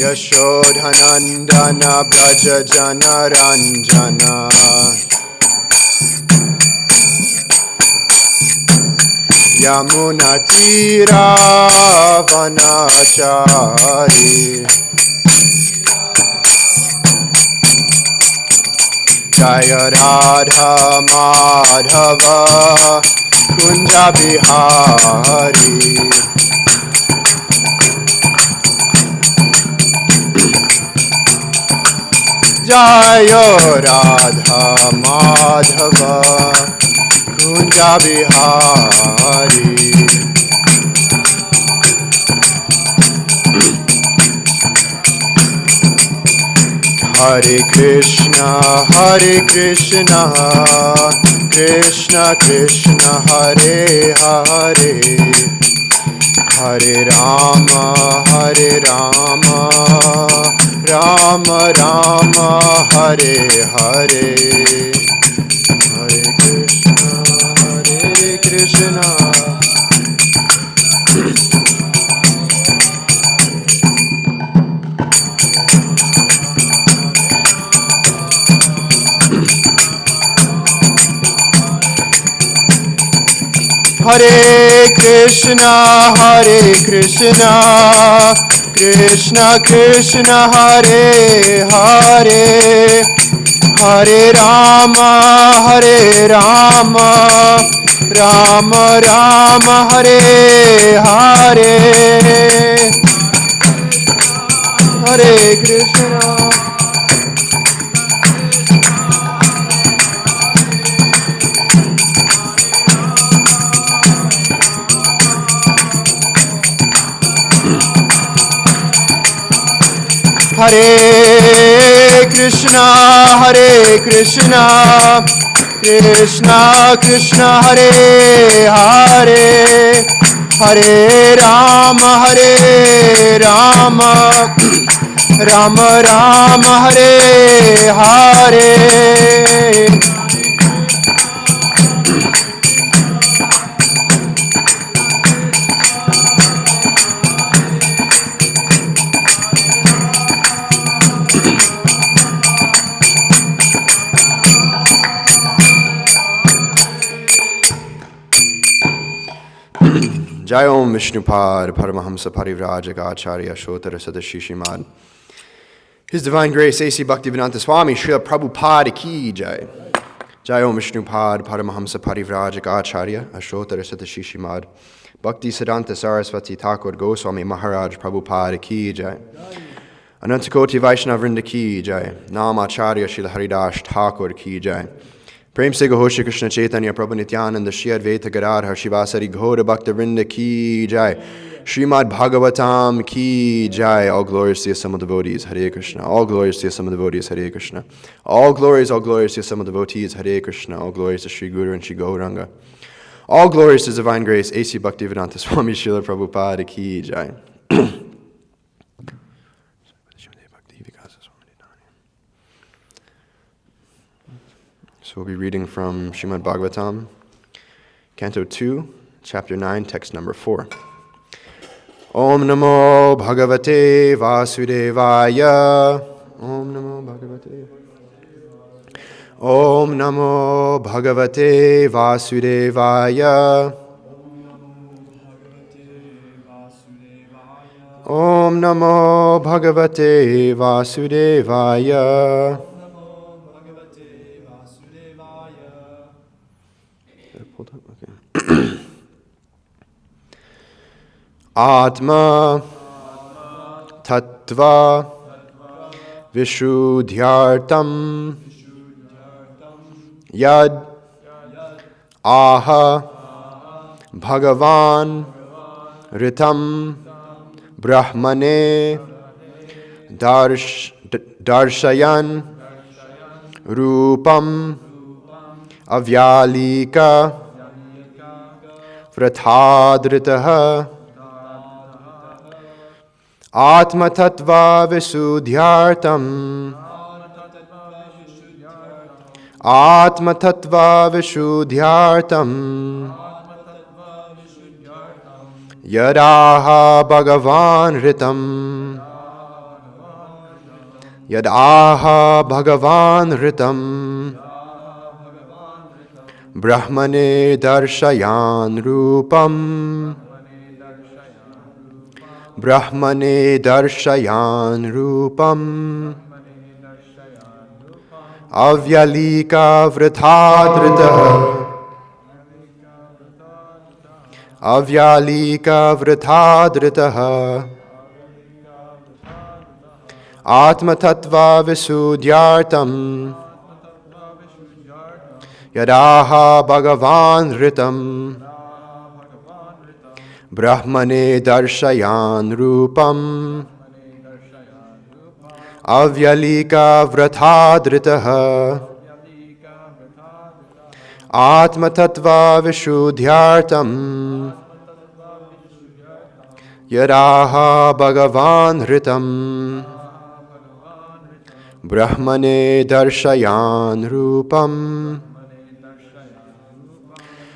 Yashodhanandana Braja Janaranjana Yamunatira Vanachari Jaya Radha Madhava Kunja Bihari Jaya Radha Madhava Kunja Bihari Hare Krishna Krishna Krishna Hare Hare Hare Rama Rama Rama Hare Hare Hare Krishna Hare Krishna Krishna Krishna Hare Hare Hare Rama Rama Rama Hare Hare Hare Krishna Hare Krishna Krishna Krishna Hare Hare Hare Rama Rama Rama Hare Hare Jai Om Vishnupad Paramahamsa Parivrajaka Acharya Shotara Sadashi Shimad. His Divine Grace A.C. Bhaktivedanta Swami Srila Prabhupada Ki Jai. Jai Om Vishnupad Paramahamsa Parivrajaka Acharya Ashotara Sadashi Shimad. Bhakti Siddhanta Saraswati Thakur Goswami Maharaj Prabhupada Ki Jai. Anantakoti Vaishnava Vrinda Ki Jai. Nam Acharya Srila Haridas Thakur Ki Jai. Prem se Gaho Shri Krishna Chaitanya Prabhu Nityananda Shri Advaita Gadadhar Shivasari Ghoda Bhakta Vrinda Ki Jai. Srimad Bhagavatam Ki Jai. All glories to some of the devotees, Hare Krishna. All glories to some of the devotees, Hare Krishna. All glories to some of the devotees, Hare Krishna. All glories to Sri Guru and Sri Gauranga. All glories to Divine Grace, A.C. Bhaktivedanta Swami Srila Prabhupada Ki Jai. So we'll be reading from Srimad Bhagavatam, Canto 2, Chapter 9, Text number 4. Om Namo Bhagavate Vasudevaya. Om Namo Bhagavate. Om Namo Bhagavate Vasudevaya. Om Namo Bhagavate Vasudevaya. Atma Tattva Vishuddhyartam Yad Aha Bhagavan Ritam Brahmane Darshayan Rupam Avyalika Vrathadritaha Atma Tattva Visuddhyartam Atma Tattva Visuddhyartam Yadaha Bhagavan Ritam Yadaha Bhagavan Ritam Brahmane Darshayan Rupam Brahmane Darshayan Rupam Avyalika Vritadrita Avyalika Vritadrita Atma Tattva Visuddhyartam Yadaha Bhagavan Ritam Brahmane Darshayan Rupam Avyalika Vratadritaha Atma Tattva Vishuddhyartam Yadaha Bhagavan Ritam Brahmane Darshayan Rupam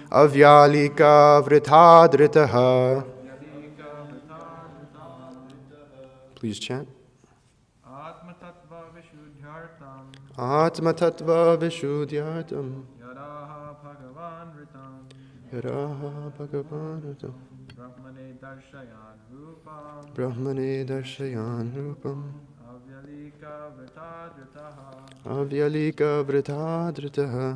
Avyalika Vritadritaha. Please chant. Atma Tattva Vishuddhyartam Atma Tattva Vishuddhyartam Yadaha Bhagavan Ritam Yadaha Bhagavan Ritam Brahmane Darshayan Rupam Brahmane Darshayan Rupam Avyalika Vritadritaha Avyalika Vritadritaha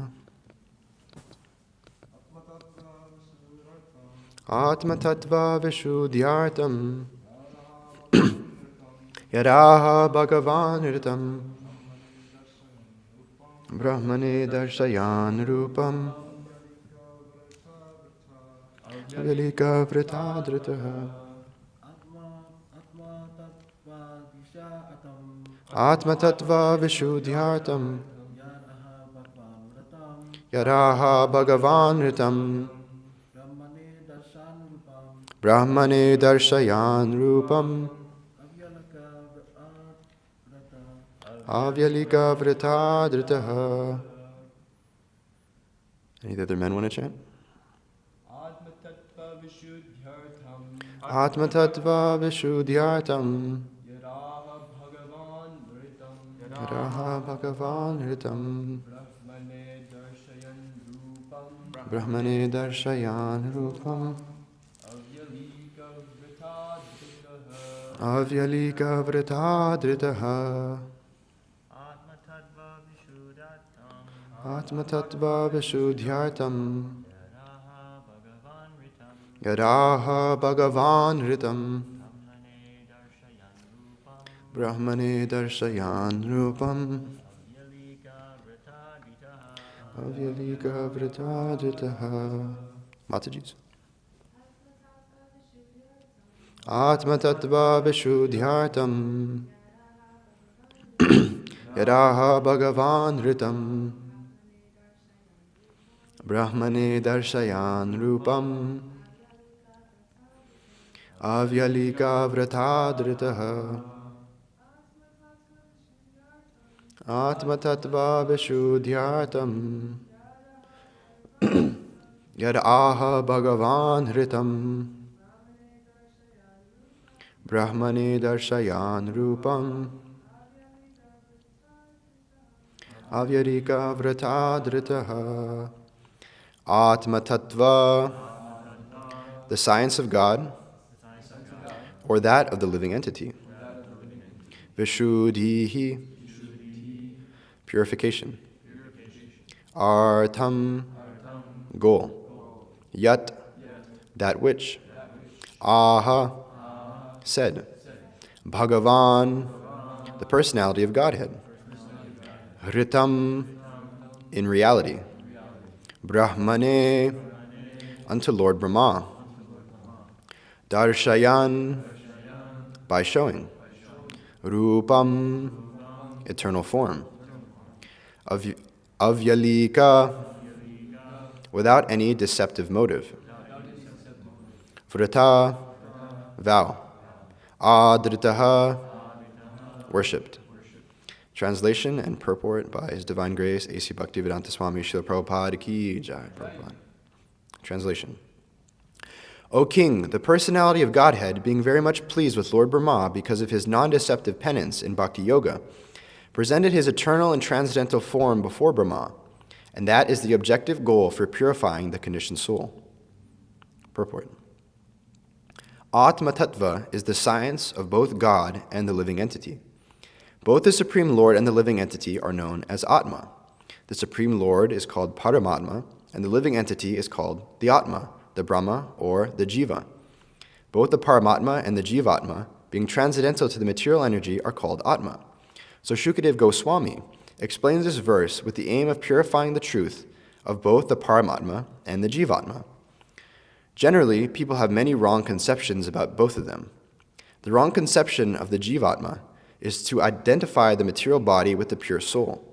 Atma Tattva Vishuddhyartam Yadaha Bhagavan Ritam Brahmane Darshayan Rupam Avyalika Vritadritaha Atma Tattva Vishuddhyartam Yadaha Bhagavan Ritam Brahmane Darshayan Rupam Avyalika Vritadritaha. Any other men want to chant? Atma Tattva Vishuddhyartam Atma Tattva Vishuddhyartam Yadaha Bhagavan Ritam Yadaha Bhagavan Ritam Brahmane Darshayan Rupam Brahmane Darshayan Rupam Avyalika Vritadritaha Avyalika Vritadritaha Atma Tattva Vishuddhyartam Yadaha Bhagavan Ritam Brahmane Darshayan Rupam Avyalika Vritadritaha. Mataji's. Atma Tattva Vishuddhyartam Yadaha Bhagavan Ritam Brahmane Darshayan Rupam Avyalika Vritadritaha Atma Tattva Vishuddhyartam Yadaha Bhagavan Ritam Brahmane Darshayan Rupam Avyalika Vritadritaha Atma Tattva, the science of God, or that of the living entity. Vishuddhihi, purification. Artham, goal. Yat, that which. Aha, said. Bhagavan, the personality of Godhead. Ritam, in reality. Brahmane, unto Lord Brahma. Darshayan, by showing. Rupam, eternal form. Avyalika, without any deceptive motive. Vrita, vow. Adritaha, worshipped. Translation and purport by His Divine Grace, A.C. Bhaktivedanta Swami Srila Prabhupada Ki Jai. Prabhupada. Translation. O King, the personality of Godhead, being very much pleased with Lord Brahma because of his non-deceptive penance in Bhakti Yoga, presented his eternal and transcendental form before Brahma, and that is the objective goal for purifying the conditioned soul. Purport. Atma Tattva is the science of both God and the living entity. Both the Supreme Lord and the living entity are known as Atma. The Supreme Lord is called Paramatma, and the living entity is called the Atma, the Brahma, or the Jiva. Both the Paramatma and the Jivatma, being transcendental to the material energy, are called Atma. So Shukadeva Goswami explains this verse with the aim of purifying the truth of both the Paramatma and the Jivatma. Generally, people have many wrong conceptions about both of them. The wrong conception of the Jivatma is to identify the material body with the pure soul,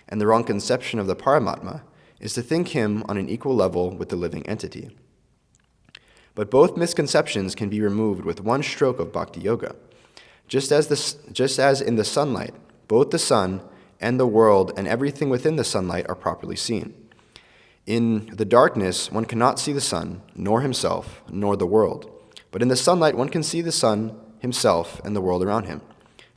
and the wrong conception of the Paramatma is to think him on an equal level with the living entity. But both misconceptions can be removed with one stroke of Bhakti Yoga. Just as in the sunlight, both the sun and the world and everything within the sunlight are properly seen. In the darkness, one cannot see the sun, nor himself, nor the world. But in the sunlight, one can see the sun, himself, and the world around him.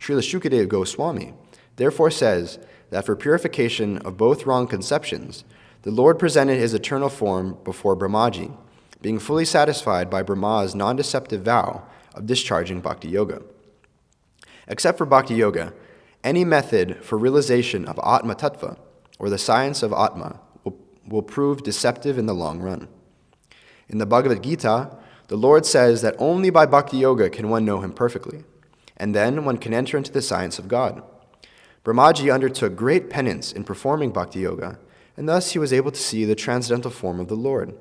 Srila Shukadeva Goswami therefore says that for purification of both wrong conceptions, the Lord presented his eternal form before Brahmaji, being fully satisfied by Brahma's non-deceptive vow of discharging Bhakti Yoga. Except for Bhakti Yoga, any method for realization of Atma Tattva, or the science of Atma, will prove deceptive in the long run. In the Bhagavad Gita, the Lord says that only by Bhakti Yoga can one know him perfectly, and then one can enter into the science of God. Brahmaji undertook great penance in performing Bhakti Yoga, and thus he was able to see the transcendental form of the Lord.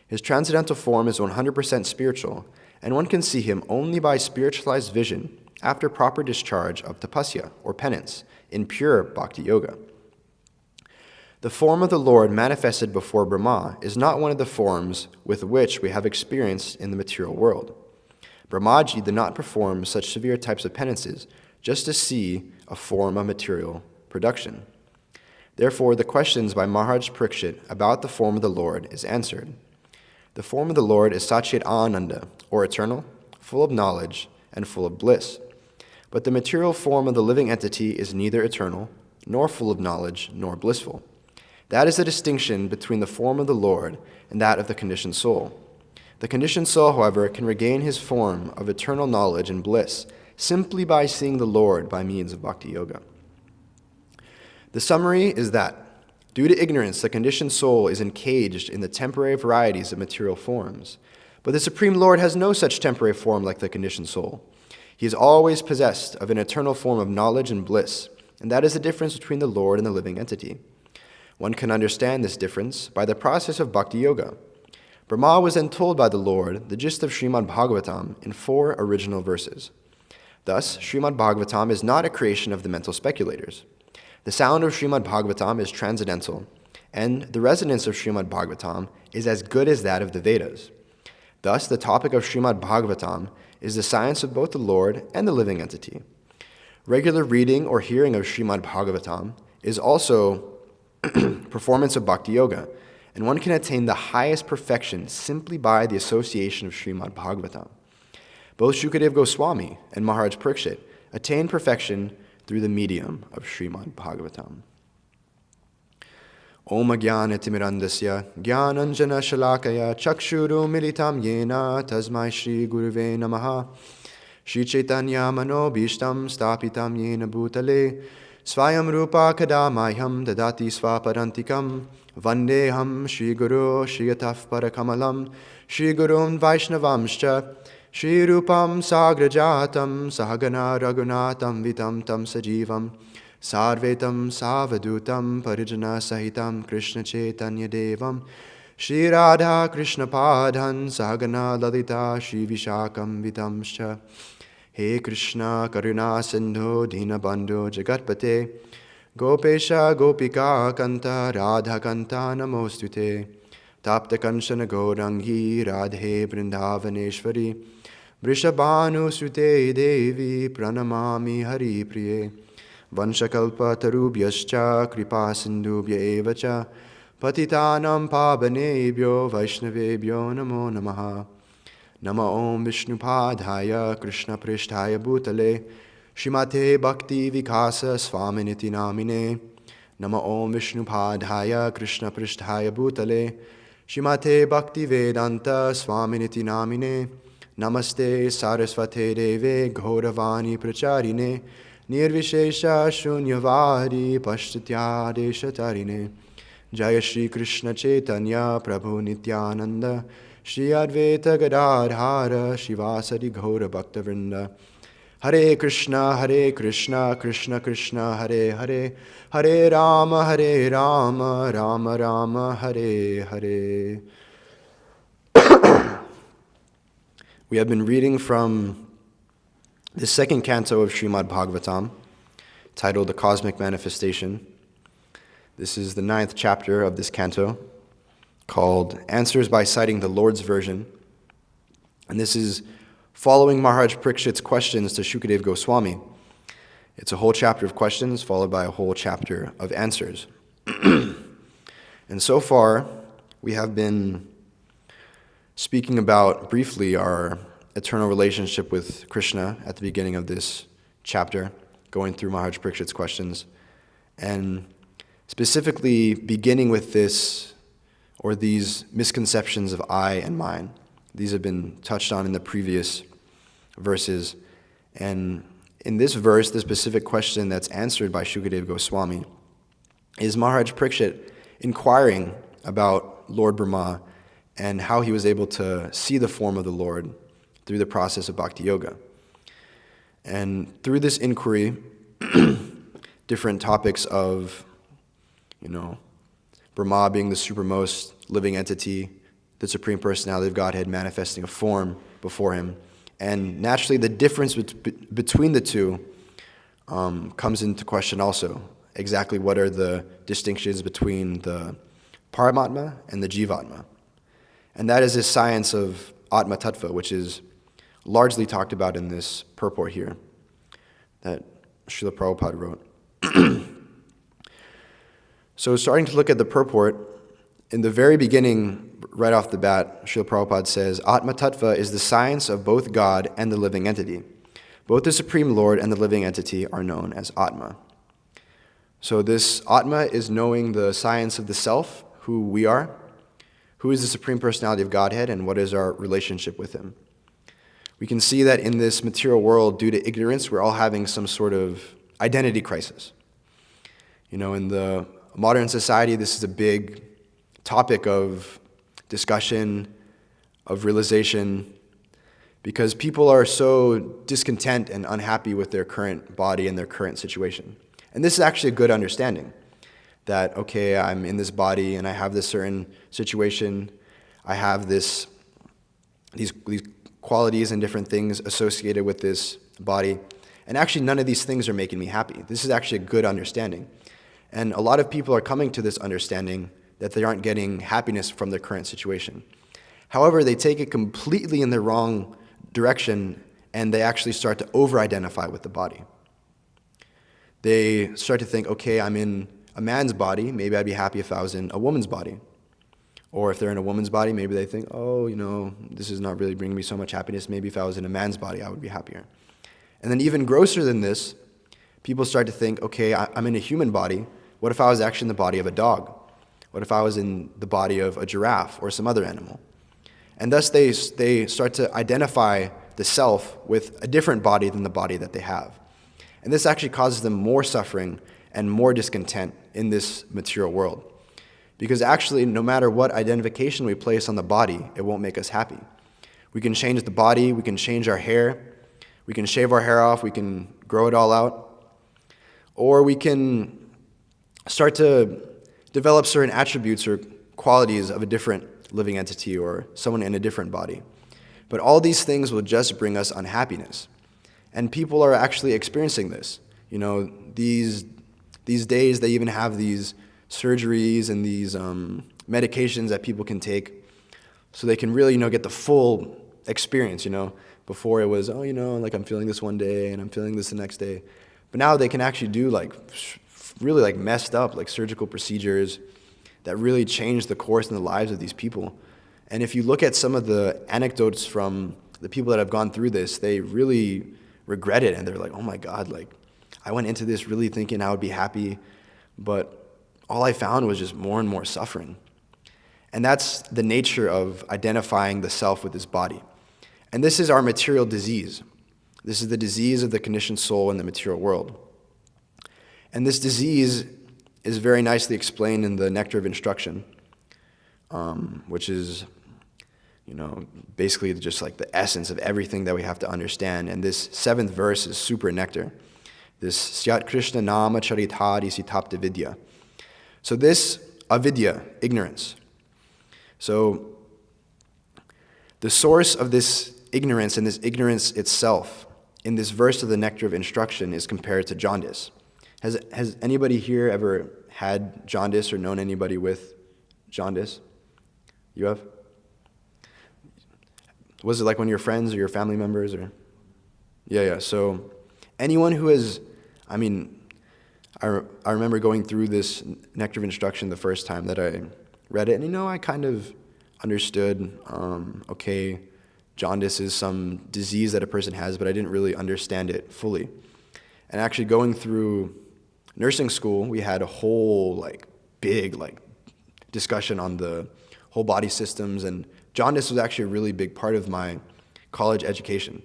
His transcendental form is 100% spiritual, and one can see him only by spiritualized vision after proper discharge of tapasya, or penance, in pure Bhakti Yoga. The form of the Lord manifested before Brahma is not one of the forms with which we have experienced in the material world. Brahmaji did not perform such severe types of penances just to see a form of material production. Therefore, the questions by Maharaj Parikshit about the form of the Lord is answered. The form of the Lord is Satchit Ananda, or eternal, full of knowledge, and full of bliss. But the material form of the living entity is neither eternal, nor full of knowledge, nor blissful. That is the distinction between the form of the Lord and that of the conditioned soul. The conditioned soul, however, can regain his form of eternal knowledge and bliss simply by seeing the Lord by means of Bhakti Yoga. The summary is that, due to ignorance, the conditioned soul is encaged in the temporary varieties of material forms. But the Supreme Lord has no such temporary form like the conditioned soul. He is always possessed of an eternal form of knowledge and bliss, and that is the difference between the Lord and the living entity. One can understand this difference by the process of Bhakti Yoga. Brahma was then told by the Lord the gist of Srimad Bhagavatam in 4 original verses. Thus, Srimad Bhagavatam is not a creation of the mental speculators. The sound of Srimad Bhagavatam is transcendental, and the resonance of Srimad Bhagavatam is as good as that of the Vedas. Thus, the topic of Srimad Bhagavatam is the science of both the Lord and the living entity. Regular reading or hearing of Srimad Bhagavatam is also performance of Bhakti Yoga, and one can attain the highest perfection simply by the association of Srimad Bhagavatam. Both Shukadeva Goswami and Maharaj Parikshit attained perfection through the medium of Srimad Bhagavatam. Om Jnana Timirandasya Jnananjana Shalakaya Chakshuru Militam Yena Tasmai Shri Guruve Namaha Shri Chaitanya Manobhishtam Stapitam Yena Bhutale Svayam Rupa Kadamayam Dadati Svaparantikam Vandeham Shri Guru Shri Yataf Parakamalam Shri Gurun Vaishnavamscha Shri Rupam Sagrajatam Sahagana Raghunatam Vitam Tam Sajivam Sarvetam Savadutam Parijana Sahitam Krishna Chaitanya Devam Shri Radha Krishna Padhan Sahagana Lalita Shri Vishakam Vitamscha He Krishna Karuna Sindhu Dinabandhu Jagatpate Gopesha Gopika Kanta Radha Kanta Namostute Tapta Kanchana Gaurangi Radhe Vrindavaneshwari Vrishabhanu Sute Devi Pranamami Hari Priye Vanshakalpa Tarubhyascha Kripa Sindhubhya Evacha Patitanam Pavanebhyo Vaishnavebhyo Namo Namaha Nama Om Vishnupadhaya Krishna Prishtaya Bhutale Shrimate Bhakti Vikasa Swaminiti Namine Nama Om Vishnupadhaya Krishna Pristhaya Bhutale Shrimate Bhakti Vedanta Swaminiti Namine Namaste Sarasvate Deve Gauravani Pracharine Nirvishesha Shunyavadi Pashtatya Deshatarine Jaya Shri Krishna Chaitanya Prabhu Nityananda Shri Advaita Gadadhara Shivasadi Gaura Bhakta Vrinda Hare Krishna, Krishna Krishna, Hare Hare, Hare Rama, Rama Rama, Hare Hare. We have been reading from the second canto of Srimad Bhagavatam, titled The Cosmic Manifestation. This is the 9th chapter of this canto, called Answers by Citing the Lord's Version. And this is following Maharaj Parikshit's questions to Shukadev Goswami. It's a whole chapter of questions followed by a whole chapter of answers. And so far, we have been speaking about briefly our eternal relationship with Krishna at the beginning of this chapter, going through Maharaj Parikshit's questions, and specifically beginning with this, or these misconceptions of I and mine. These have been touched on in the previous verses. And in this verse, the specific question that's answered by Shukadev Goswami is Maharaj Parikshit inquiring about Lord Brahma and how he was able to see the form of the Lord through the process of bhakti yoga. And through this inquiry, different topics of, Brahma being the supermost living entity, the Supreme Personality of Godhead manifesting a form before him. And naturally, the difference between the two comes into question also. Exactly what are the distinctions between the Paramatma and the Jivatma? And that is this science of Atma Tattva, which is largely talked about in this purport here that Srila Prabhupada wrote. So starting to look at the purport, in the very beginning, right off the bat, Srila Prabhupada says, Atma Tattva is the science of both God and the living entity. Both the Supreme Lord and the living entity are known as Atma. So this Atma is knowing the science of the self, who we are, who is the Supreme Personality of Godhead, and what is our relationship with him. We can see that in this material world, due to ignorance, we're all having some sort of identity crisis. In the modern society, this is a big topic of discussion, of realization, because people are so discontent and unhappy with their current body and their current situation. And this is actually a good understanding, that, okay, I'm in this body and I have this certain situation, I have these qualities and different things associated with this body, and actually none of these things are making me happy. This is actually a good understanding. And a lot of people are coming to this understanding that they aren't getting happiness from their current situation. However, they take it completely in the wrong direction, and they actually start to over-identify with the body. They start to think, okay, I'm in a man's body, maybe I'd be happy if I was in a woman's body. Or if they're in a woman's body, maybe they think, this is not really bringing me so much happiness, maybe if I was in a man's body, I would be happier. And then even grosser than this, people start to think, okay, I'm in a human body, what if I was actually in the body of a dog? What if I was in the body of a giraffe or some other animal? And thus they start to identify the self with a different body than the body that they have. And this actually causes them more suffering and more discontent in this material world. Because actually, no matter what identification we place on the body, it won't make us happy. We can change the body, we can change our hair, we can shave our hair off, we can grow it all out, or we can start to develop certain attributes or qualities of a different living entity or someone in a different body. But all these things will just bring us unhappiness. And people are actually experiencing this. These days they even have these surgeries and these medications that people can take so they can really, get the full experience, Before it was, I'm feeling this one day and I'm feeling this the next day. But now they can actually do really messed up surgical procedures that really change the course and the lives of these people. And if you look at some of the anecdotes from the people that have gone through this, they really regret it, and they're like, oh my God, like I went into this really thinking I would be happy, but all I found was just more and more suffering. And that's the nature of identifying the self with this body. And this is our material disease. This is the disease of the conditioned soul in the material world. And this disease is very nicely explained in the Nectar of Instruction, which is, basically just like the essence of everything that we have to understand. And this 7th verse is super nectar. This Syat Krishna Nama Charitadi Sitapta Vidya. So this avidya, ignorance. So the source of this ignorance and this ignorance itself in this verse of the Nectar of Instruction is compared to jaundice. Has anybody here ever had jaundice or known anybody with jaundice? You have? Was it like one of your friends or your family members? Or yeah. So anyone who has, I remember going through this Nectar of Instruction the first time that I read it, and I kind of understood, okay, jaundice is some disease that a person has, but I didn't really understand it fully. And actually going through nursing school, we had a whole big discussion on the whole body systems, and jaundice was actually a really big part of my college education.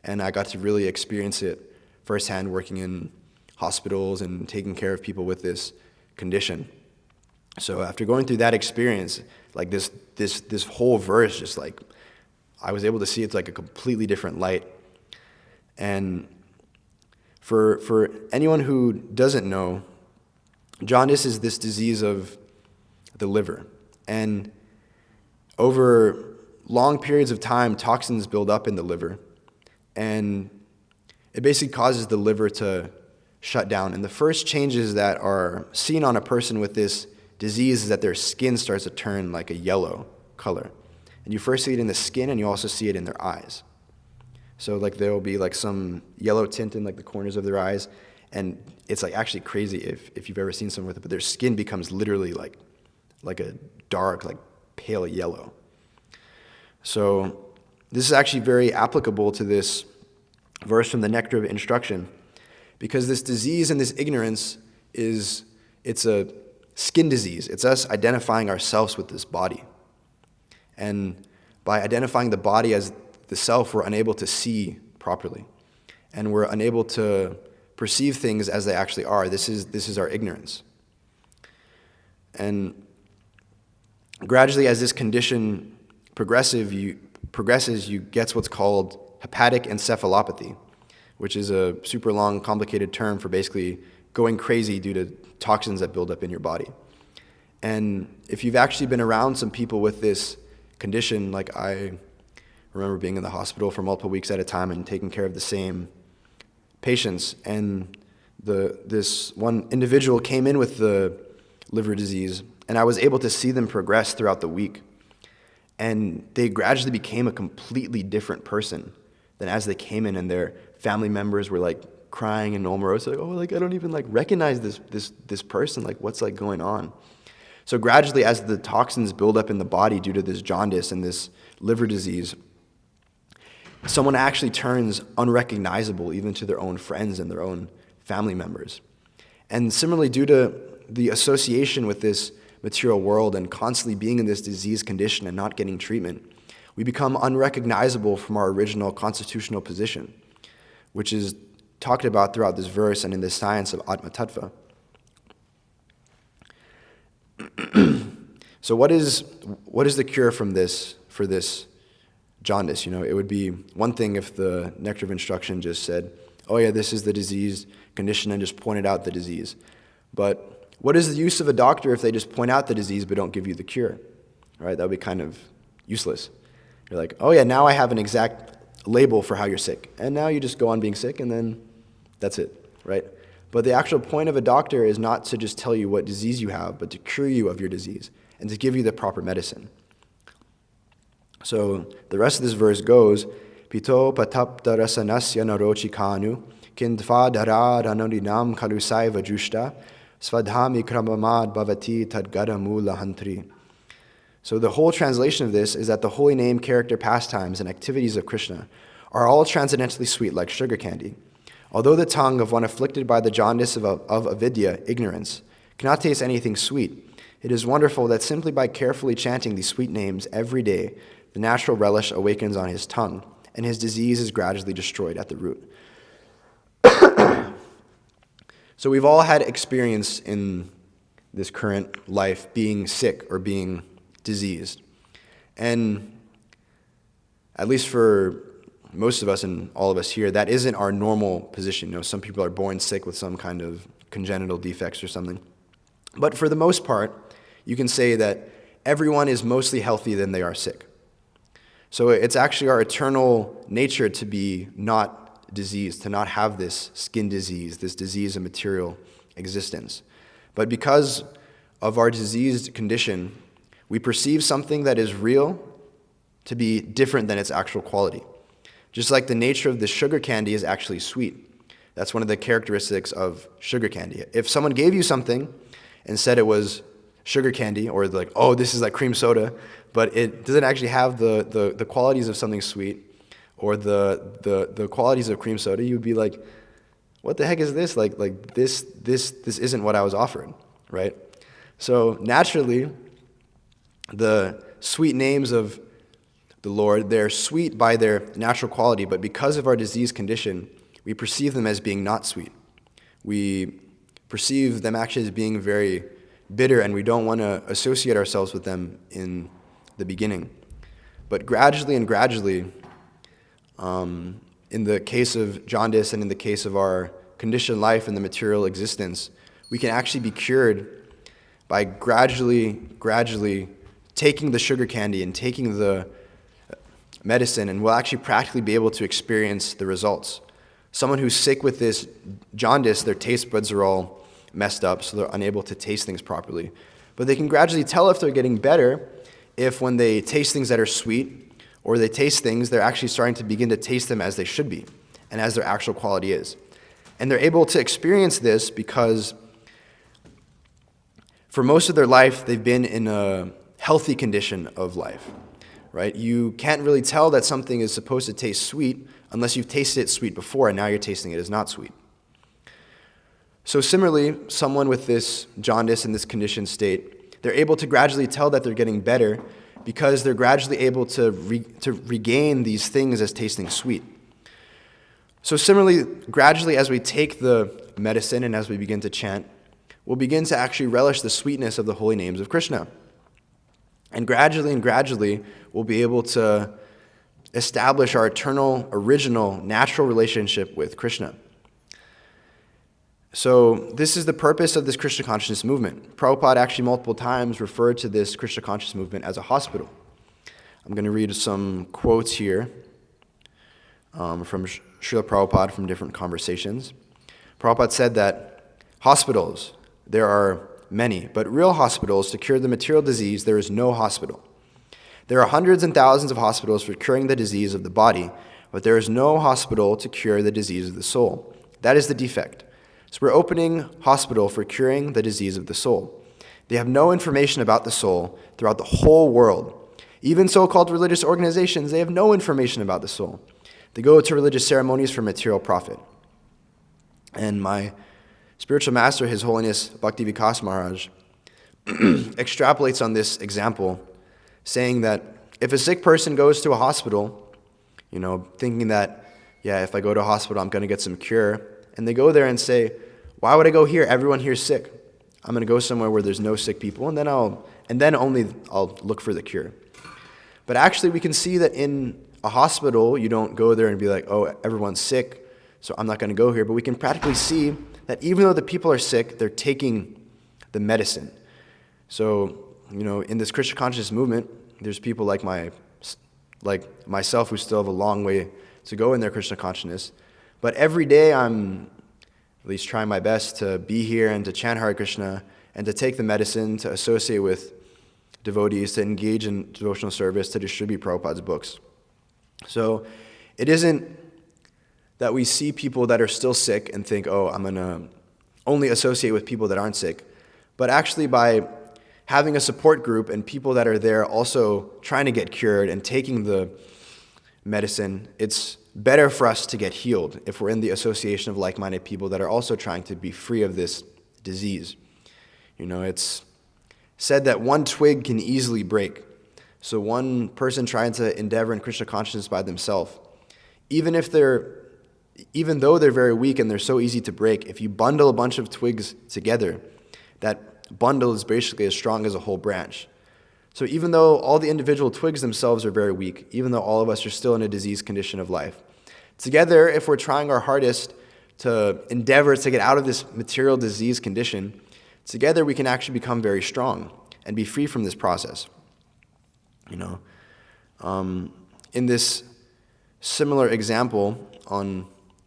And I got to really experience it firsthand working in hospitals and taking care of people with this condition. So after going through that experience, this whole verse, just I was able to see it's like a completely different light. And for anyone who doesn't know, jaundice is this disease of the liver. And over long periods of time, toxins build up in the liver, and it basically causes the liver to shut down. And the first changes that are seen on a person with this disease is that their skin starts to turn like a yellow color. And you first see it in the skin, and you also see it in their eyes. So there will be some yellow tint in the corners of their eyes, and it's actually crazy if you've ever seen someone with it, but their skin becomes literally like a dark, pale yellow. So this is actually very applicable to this verse from the Nectar of Instruction, because this disease and this ignorance it's a skin disease. It's us identifying ourselves with this body. And by identifying the body as the self, we're unable to see properly. And we're unable to perceive things as they actually are. This is our ignorance. And gradually, as this condition progresses, you get what's called hepatic encephalopathy, which is a super long, complicated term for basically going crazy due to toxins that build up in your body. And if you've actually been around some people with this condition, I remember being in the hospital for multiple weeks at a time and taking care of the same patients, and this one individual came in with the liver disease, and I was able to see them progress throughout the week. And they gradually became a completely different person than as they came in, and their family members were crying and almost I don't even recognize this person, what's going on. So gradually, as the toxins build up in the body due to this jaundice and this liver disease, someone actually turns unrecognizable even to their own friends and their own family members. And similarly, due to the association with this material world and constantly being in this disease condition and not getting treatment, we become unrecognizable from our original constitutional position, which is talked about throughout this verse and in the science of Atma Tattva. So what is the cure for this jaundice? It would be one thing if the Nectar of Instruction just said, oh yeah, this is the disease condition, and just pointed out the disease. But what is the use of a doctor if they just point out the disease but don't give you the cure? Right? That would be kind of useless. You're like, oh yeah, now I have an exact label for how you're sick. And now you just go on being sick, and then that's it, right? But the actual point of a doctor is not to just tell you what disease you have, but to cure you of your disease and to give you the proper medicine. So the rest of this verse goes, Pito patapta rasanasya narochi kanu, kindva dara ranorinam kalusai vajushta, svadhami kramamad bhavati tadgadamu lahantri. So the whole translation of this is that the holy name, character, pastimes, and activities of Krishna are all transcendently sweet like sugar candy. Although the tongue of one afflicted by the jaundice of avidya, ignorance, cannot taste anything sweet, it is wonderful that simply by carefully chanting these sweet names every day, the natural relish awakens on his tongue, and his disease is gradually destroyed at the root. So we've all had experience in this current life being sick or being diseased. And at least for most of us and all of us here, that isn't our normal position. You know, some people are born sick with some kind of congenital defects or something. But for the most part, you can say that everyone is mostly healthy than they are sick. So it's actually our eternal nature to be not diseased, to not have this skin disease, this disease of material existence. But because of our diseased condition, we perceive something that is real to be different than its actual quality. Just like the nature of the sugar candy is actually sweet. That's one of the characteristics of sugar candy. If someone gave you something and said it was sugar candy, or like, oh, this is like cream soda, but it doesn't actually have the qualities of something sweet, or the qualities of cream soda, you'd be like, what the heck is this? Like this isn't what I was offered, right? So naturally, the sweet names of the Lord, they're sweet by their natural quality, but because of our disease condition, we perceive them as being not sweet. We perceive them actually as being very bitter, and we don't want to associate ourselves with them in the beginning. But gradually, in the case of jaundice and in the case of our conditioned life and the material existence, we can actually be cured by gradually taking the sugar candy and taking the medicine, and we'll actually practically be able to experience the results. Someone who's sick with this jaundice, their taste buds are all messed up, so they're unable to taste things properly. But they can gradually tell if they're getting better if when they taste things that are sweet, or they taste things, they're actually starting to begin to taste them as they should be and as their actual quality is. And they're able to experience this because for most of their life, they've been in a healthy condition of life, right? You can't really tell that something is supposed to taste sweet unless you've tasted it sweet before and now you're tasting it as not sweet. So similarly, someone with this jaundice and this conditioned state, they're able to gradually tell that they're getting better because they're gradually able to regain these things as tasting sweet. So similarly, gradually as we take the medicine and as we begin to chant, we'll begin to actually relish the sweetness of the holy names of Krishna. And gradually, we'll be able to establish our eternal, original, natural relationship with Krishna. So this is the purpose of this Krishna consciousness movement. Prabhupada actually multiple times referred to this Krishna consciousness movement as a hospital. I'm going to read some quotes here from Srila Prabhupada from different conversations. Prabhupada said that hospitals, there are many, but real hospitals to cure the material disease, there is no hospital. There are hundreds and thousands of hospitals for curing the disease of the body, but there is no hospital to cure the disease of the soul. That is the defect. So we're opening hospital for curing the disease of the soul. They have no information about the soul throughout the whole world. Even so-called religious organizations, they have no information about the soul. They go to religious ceremonies for material profit. And my spiritual master, His Holiness Bhakti Vikas Maharaj, extrapolates on this example, saying that if a sick person goes to a hospital, thinking that, if I go to a hospital, I'm going to get some cure, and they go there and say, why would I go here? Everyone here is sick. I'm going to go somewhere where there's no sick people, and then I'll look for the cure. But actually, we can see that in a hospital, you don't go there and be like, oh, everyone's sick, so I'm not going to go here. But we can practically see that even though the people are sick, they're taking the medicine. So, in this Krishna consciousness movement, there's people like myself who still have a long way to go in their Krishna consciousness. But every day I'm at least trying my best to be here and to chant Hare Krishna and to take the medicine, to associate with devotees, to engage in devotional service, to distribute Prabhupada's books. So it isn't that we see people that are still sick and think, oh, I'm going to only associate with people that aren't sick. But actually by having a support group and people that are there also trying to get cured and taking the medicine, it's better for us to get healed if we're in the association of like-minded people that are also trying to be free of this disease. It's said that one twig can easily break. So one person trying to endeavor in Krishna consciousness by themselves, even though they're very weak and they're so easy to break, if you bundle a bunch of twigs together, that bundle is basically as strong as a whole branch. So even though all the individual twigs themselves are very weak, even though all of us are still in a disease condition of life, together, if we're trying our hardest to endeavor to get out of this material disease condition, together we can actually become very strong and be free from this process. In this similar example on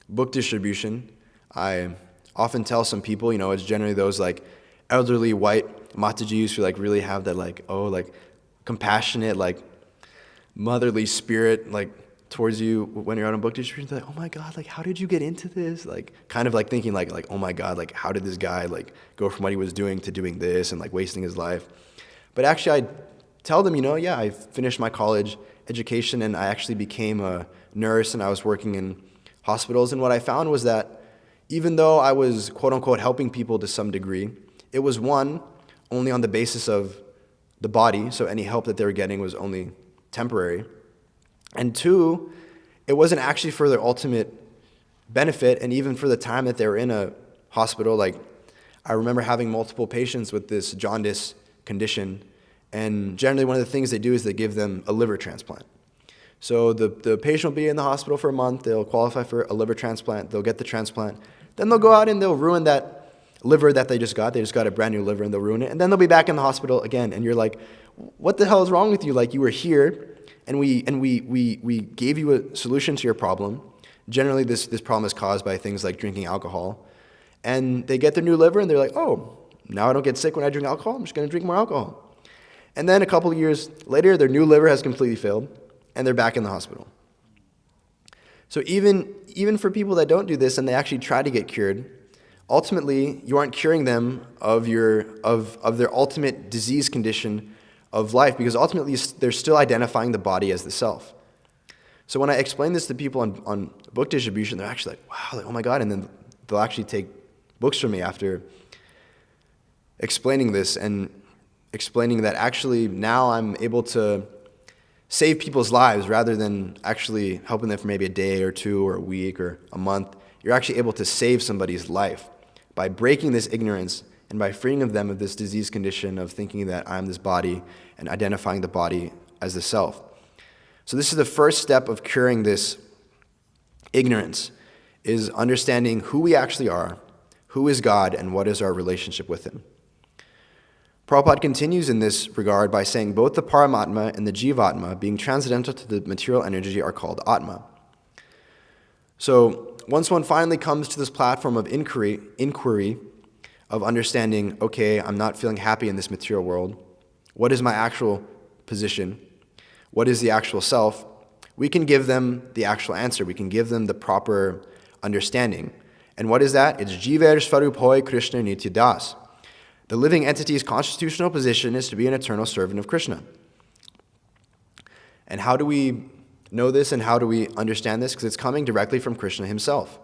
book distribution, I often tell some people, it's generally those like elderly white Matajis who like really have that compassionate, motherly spirit towards you when you're out on book distribution. They're like, oh my God, how did you get into this? Kind of thinking oh my God, how did this guy go from what he was doing to doing this and wasting his life? But actually I tell them, I finished my college education and I actually became a nurse and I was working in hospitals. And what I found was that even though I was quote unquote helping people to some degree, it was one, only on the basis of the body. So any help that they were getting was only temporary. And two, it wasn't actually for their ultimate benefit. And even for the time that they were in a hospital, I remember having multiple patients with this jaundice condition. And generally one of the things they do is they give them a liver transplant. So the patient will be in the hospital for a month, they'll qualify for a liver transplant, they'll get the transplant, then they'll go out and they'll ruin that liver that they just got a brand new liver and they'll ruin it, and then they'll be back in the hospital again, and you're like, what the hell is wrong with you? You were here, and we gave you a solution to your problem. Generally this problem is caused by things like drinking alcohol, and they get their new liver and they're like, oh, now I don't get sick when I drink alcohol, I'm just going to drink more alcohol. And then a couple of years later, their new liver has completely failed, and they're back in the hospital. So even for people that don't do this and they actually try to get cured, ultimately you aren't curing them of their ultimate disease condition of life, because ultimately they're still identifying the body as the self. So when I explain this to people on book distribution, they're actually like, wow, oh my God, and then they'll actually take books from me after explaining this and explaining that actually now I'm able to save people's lives rather than actually helping them for maybe a day or two or a week or a month. You're actually able to save somebody's life by breaking this ignorance and by freeing them of this disease condition of thinking that I'm this body and identifying the body as the self. So this is the first step of curing this ignorance, is understanding who we actually are, who is God, and what is our relationship with Him. Prabhupada continues in this regard by saying both the Paramatma and the Jivatma, being transcendental to the material energy, are called Atma. So once one finally comes to this platform of inquiry of understanding, okay, I'm not feeling happy in this material world, what is my actual position? What is the actual self? We can give them the actual answer. We can give them the proper understanding. And what is that? It's Jiver Svarup Hoy Krishna Nitya Das. The living entity's constitutional position is to be an eternal servant of Krishna. And how do we know this and how do we understand this? Because it's coming directly from Krishna himself,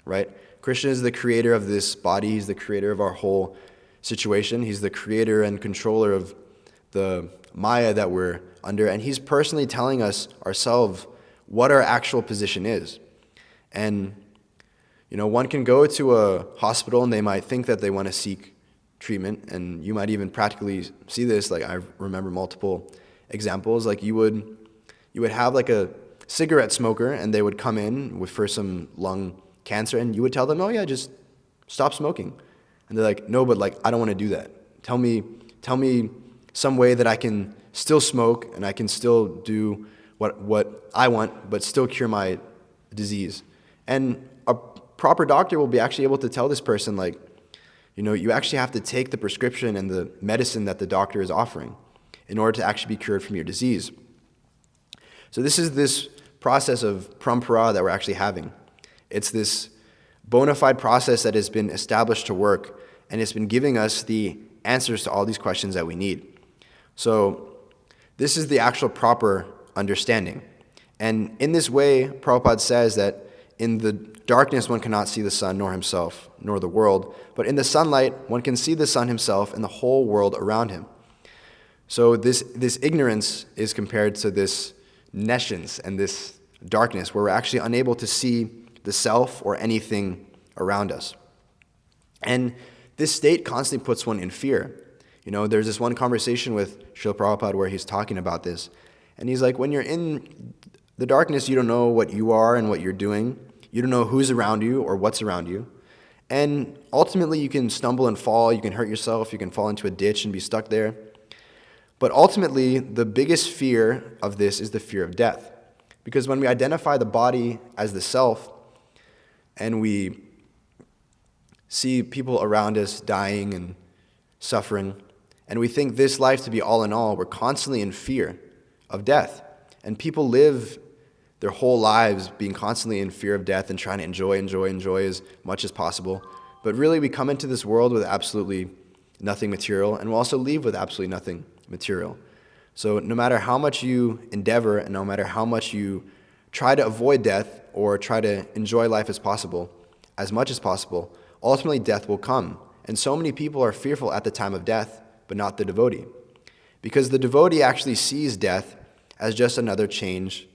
right? Krishna is the creator of this body. He's the creator of our whole situation. He's the creator and controller of the Maya that we're under. And he's personally telling us ourselves what our actual position is. And, one can go to a hospital and they might think that they want to seek treatment, and you might even practically see this. I remember multiple examples. You would have a cigarette smoker, and they would come in for some lung cancer, and you would tell them, oh yeah, just stop smoking. And they're like, no, but I don't want to do that. Tell me some way that I can still smoke and I can still do what I want, but still cure my disease. And a proper doctor will be actually able to tell this person, you actually have to take the prescription and the medicine that the doctor is offering in order to actually be cured from your disease. So this is this process of parampara that we're actually having. It's this bona fide process that has been established to work, and it's been giving us the answers to all these questions that we need. So this is the actual proper understanding. And in this way, Prabhupada says that in the darkness one cannot see the sun nor himself, nor the world, but in the sunlight one can see the sun himself and the whole world around him. So this ignorance is compared to this nescience and this darkness, where we're actually unable to see the self or anything around us. And this state constantly puts one in fear. There's this one conversation with Srila Prabhupada where he's talking about this. And he's like, when you're in the darkness, you don't know what you are and what you're doing. You don't know who's around you or what's around you. And ultimately, you can stumble and fall. You can hurt yourself. You can fall into a ditch and be stuck there. But ultimately, the biggest fear of this is the fear of death. Because when we identify the body as the self, and we see people around us dying and suffering, and we think this life to be all in all, we're constantly in fear of death. And people live their whole lives being constantly in fear of death and trying to enjoy as much as possible. But really, we come into this world with absolutely nothing material, and we'll also leave with absolutely nothing material. So no matter how much you endeavor, and no matter how much you try to avoid death or try to enjoy life as much as possible, ultimately death will come. And so many people are fearful at the time of death, but not the devotee. Because the devotee actually sees death as just another change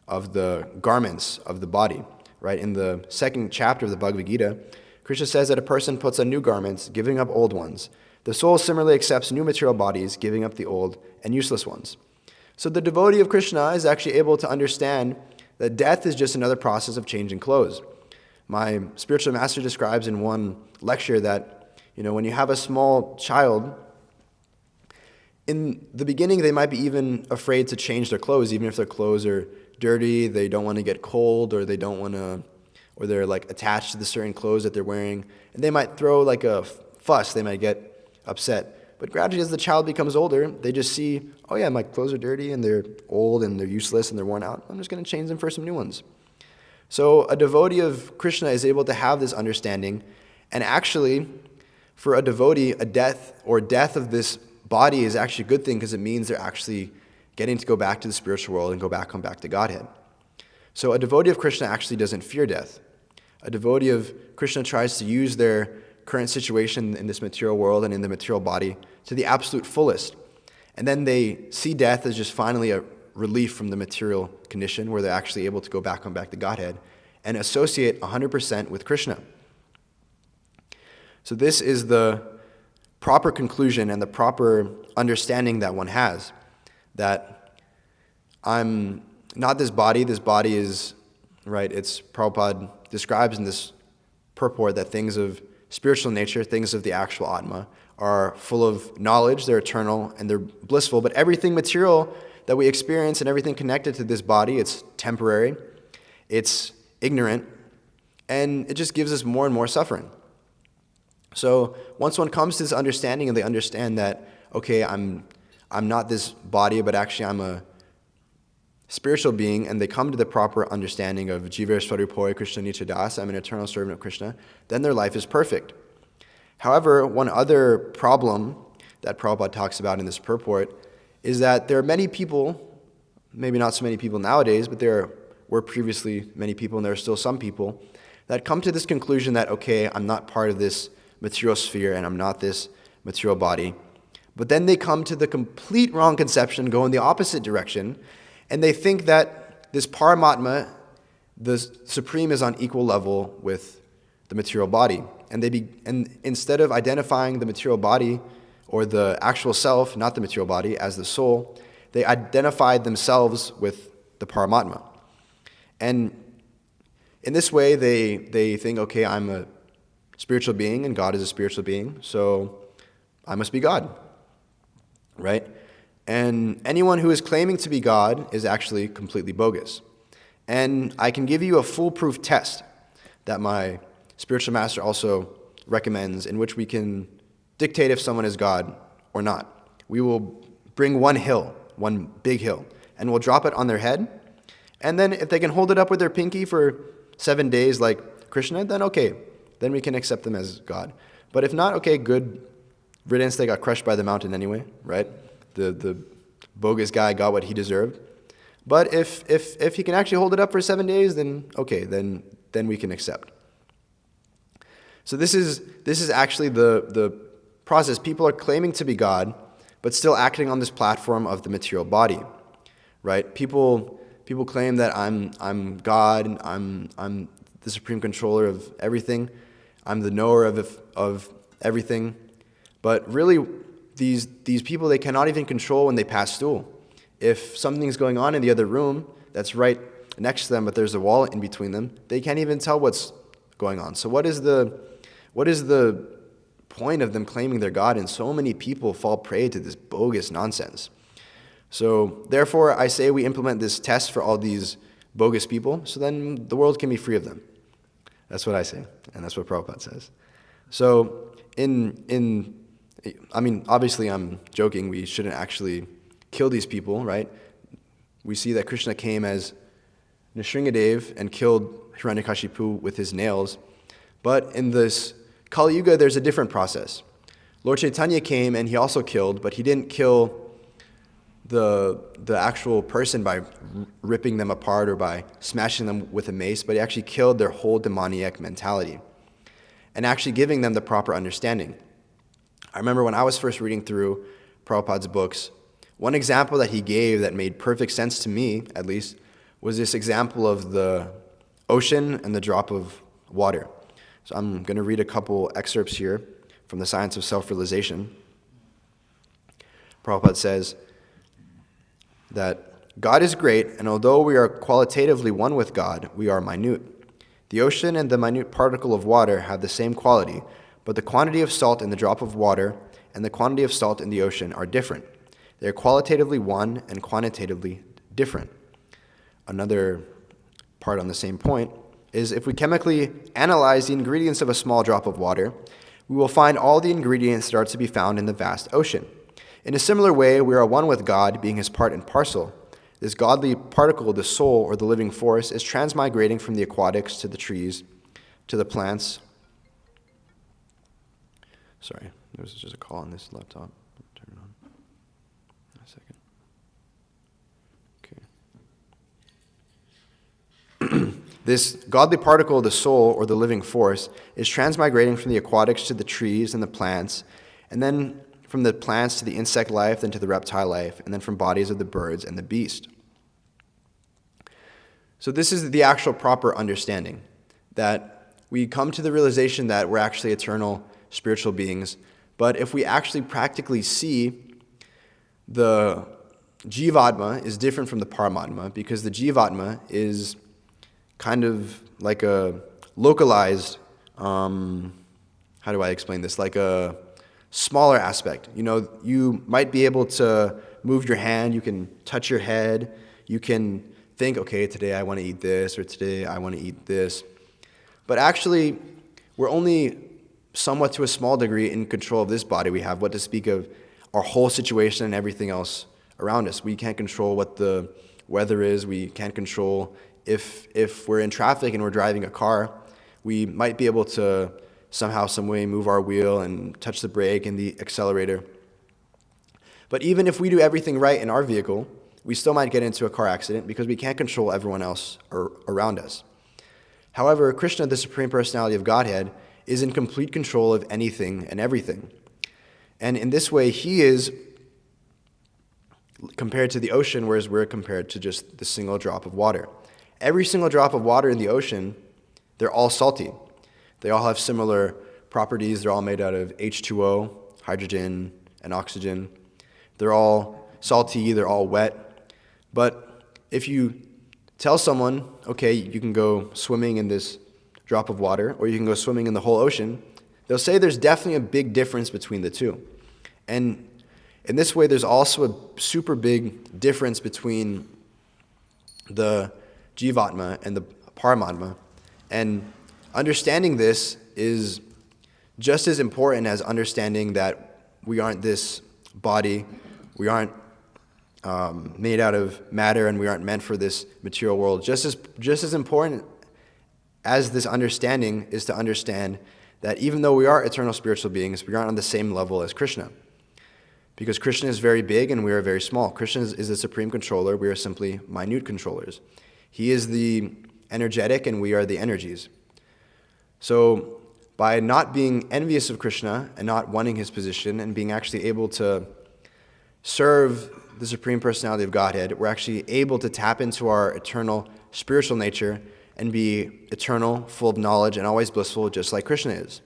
of the garments of the body. Right? In the second chapter of the Bhagavad Gita, Krishna says that a person puts on new garments, giving up old ones. The soul similarly accepts new material bodies, giving up the old and useless ones. So the devotee of Krishna is actually able to understand that death is just another process of changing clothes. My spiritual master describes in one lecture that, when you have a small child, in the beginning they might be even afraid to change their clothes, even if their clothes are dirty, they don't want to get cold, or they're like attached to the certain clothes that they're wearing, and they might throw like a fuss, they might get upset. But gradually as the child becomes older, they just see, oh yeah, my clothes are dirty and they're old and they're useless and they're worn out. I'm just going to change them for some new ones. So a devotee of Krishna is able to have this understanding, and actually for a devotee, a death of this body is actually a good thing, because it means they're actually getting to go back to the spiritual world and come back to Godhead. So a devotee of Krishna actually doesn't fear death. A devotee of Krishna tries to use their current situation in this material world and in the material body to the absolute fullest. And then they see death as just finally a relief from the material condition, where they're actually able to come back to Godhead and associate 100% with Krishna. So this is the proper conclusion and the proper understanding that one has, that I'm not this body is, right, it's Prabhupada describes in this purport that things of spiritual nature, things of the actual Atma, are full of knowledge, they're eternal, and they're blissful, but everything material that we experience and everything connected to this body, it's temporary, it's ignorant, and it just gives us more and more suffering. So once one comes to this understanding and they understand that, okay, I'm not this body, but actually I'm a spiritual being, and they come to the proper understanding of Jiva Swarupoi Krishna Nichadas, I'm an eternal servant of Krishna, then their life is perfect. However, one other problem that Prabhupada talks about in this purport is that there are many people, maybe not so many people nowadays, but there were previously many people, and there are still some people, that come to this conclusion that, okay, I'm not part of this material sphere, and I'm not this material body. But then they come to the complete wrong conception, go in the opposite direction, and they think that this Paramatma, the Supreme, is on equal level with the material body. And instead of identifying the material body or the actual self, not the material body, as the soul, they identified themselves with the Paramatma. And in this way, they think, okay, I'm a spiritual being and God is a spiritual being, so I must be God, right? And anyone who is claiming to be God is actually completely bogus. And I can give you a foolproof test that my spiritual master also recommends, in which we can dictate if someone is God or not. We will bring one big hill, and we'll drop it on their head. And then if they can hold it up with their pinky for 7 days like Krishna, then okay, then we can accept them as God. But if not, okay, good riddance, they got crushed by the mountain anyway, right? The bogus guy got what he deserved. But if he can actually hold it up for 7 days, then okay, then we can accept. So this is actually the process. People are claiming to be God, but still acting on this platform of the material body, right? People claim that I'm God, I'm the supreme controller of everything, I'm the knower of everything, but really these people, they cannot even control when they pass stool. If something's going on in the other room that's right next to them, but there's a wall in between them, they can't even tell what's going on. So what is the point of them claiming they're God? And so many people fall prey to this bogus nonsense. So therefore, I say we implement this test for all these bogus people, so then the world can be free of them. That's what I say, and that's what Prabhupada says. So obviously I'm joking. We shouldn't actually kill these people, right? We see that Krishna came as Nrsingadev and killed Hiranyakashipu with his nails. But in this Kali Yuga, there's a different process. Lord Chaitanya came and he also killed, but he didn't kill the actual person by ripping them apart or by smashing them with a mace, but he actually killed their whole demoniac mentality and actually giving them the proper understanding. I remember when I was first reading through Prabhupada's books, one example that he gave that made perfect sense to me, at least, was this example of the ocean and the drop of water. So I'm going to read a couple excerpts here from the Science of Self-Realization. Prabhupada says that God is great, and although we are qualitatively one with God, we are minute. The ocean and the minute particle of water have the same quality, but the quantity of salt in the drop of water and the quantity of salt in the ocean are different. They are qualitatively one and quantitatively different. Another part on the same point is if we chemically analyze the ingredients of a small drop of water, we will find all the ingredients that are to be found in the vast ocean. In a similar way, we are one with God, being his part and parcel. This godly particle, the soul or the living force, is transmigrating from the aquatics to the trees, to the plants. Sorry, there was just a call on this laptop. Turn it on. A second. Okay. This godly particle, the soul or the living force, is transmigrating from the aquatics to the trees and the plants, and then from the plants to the insect life, then to the reptile life, and then from bodies of the birds and the beast. So this is the actual proper understanding, that we come to the realization that we're actually eternal spiritual beings, but if we actually practically see the Jivatma is different from the Paramatma, because the Jivatma is kind of like a localized, how do I explain this, like a smaller aspect. You know, you might be able to move your hand, you can touch your head, you can think, okay, today I want to eat this, or today I want to eat this. But actually, we're only somewhat to a small degree in control of this body we have, what to speak of our whole situation and everything else around us. We can't control what the weather is, we can't control if we're in traffic and we're driving a car, we might be able to somehow, some way move our wheel and touch the brake and the accelerator. But even if we do everything right in our vehicle, we still might get into a car accident because we can't control everyone else around us. However, Krishna, the Supreme Personality of Godhead, is in complete control of anything and everything. And in this way, he is compared to the ocean, whereas we're compared to just the single drop of water. Every single drop of water in the ocean, they're all salty. They all have similar properties. They're all made out of H2O, hydrogen, and oxygen. They're all salty, they're all wet. But if you tell someone, okay, you can go swimming in this drop of water, or you can go swimming in the whole ocean, they'll say there's definitely a big difference between the two. And in this way, there's also a super big difference between the Jivatma and the Paramatma. And understanding this is just as important as understanding that we aren't this body, we aren't made out of matter, and we aren't meant for this material world. Just as important as this understanding is to understand that even though we are eternal spiritual beings, we aren't on the same level as Krishna. Because Krishna is very big and we are very small. Krishna is the supreme controller. We are simply minute controllers. He is the energetic and we are the energies. So by not being envious of Krishna and not wanting his position and being actually able to serve the Supreme Personality of Godhead, we're actually able to tap into our eternal spiritual nature and be eternal, full of knowledge, and always blissful, just like Krishna is.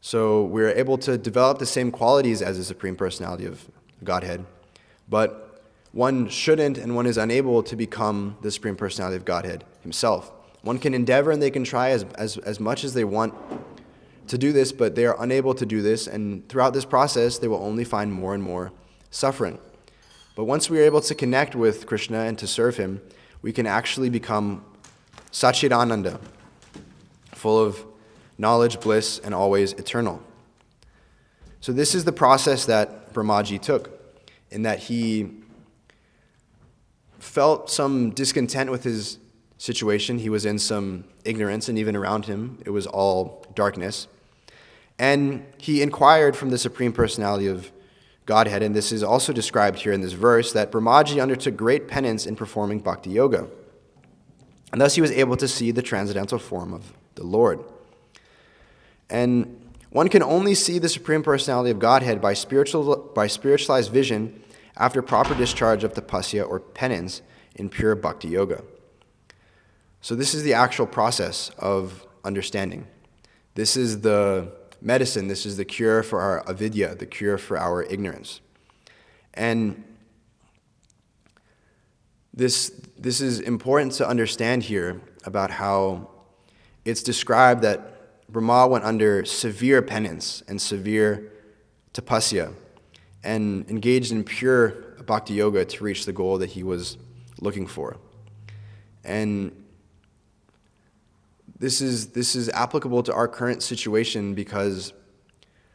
So we're able to develop the same qualities as the Supreme Personality of Godhead, but one shouldn't and one is unable to become the Supreme Personality of Godhead himself. One can endeavor and they can try as much as they want to do this, but they are unable to do this, and throughout this process, they will only find more and more suffering. But once we are able to connect with Krishna and to serve him, we can actually become Satchidananda, full of knowledge, bliss, and always eternal. So this is the process that Brahmaji took, in that he felt some discontent with his situation. He was in some ignorance, and even around him, it was all darkness. And he inquired from the Supreme Personality of Godhead, and this is also described here in this verse, that Brahmaji undertook great penance in performing bhakti yoga. And thus he was able to see the transcendental form of the Lord. And one can only see the Supreme Personality of Godhead by spiritualized vision after proper discharge of tapasya or penance in pure bhakti yoga. So this is the actual process of understanding. This is the medicine, this is the cure for our avidya, the cure for our ignorance. And this is important to understand here about how it's described that Brahma went under severe penance and severe tapasya and engaged in pure bhakti yoga to reach the goal that he was looking for. And this is applicable to our current situation because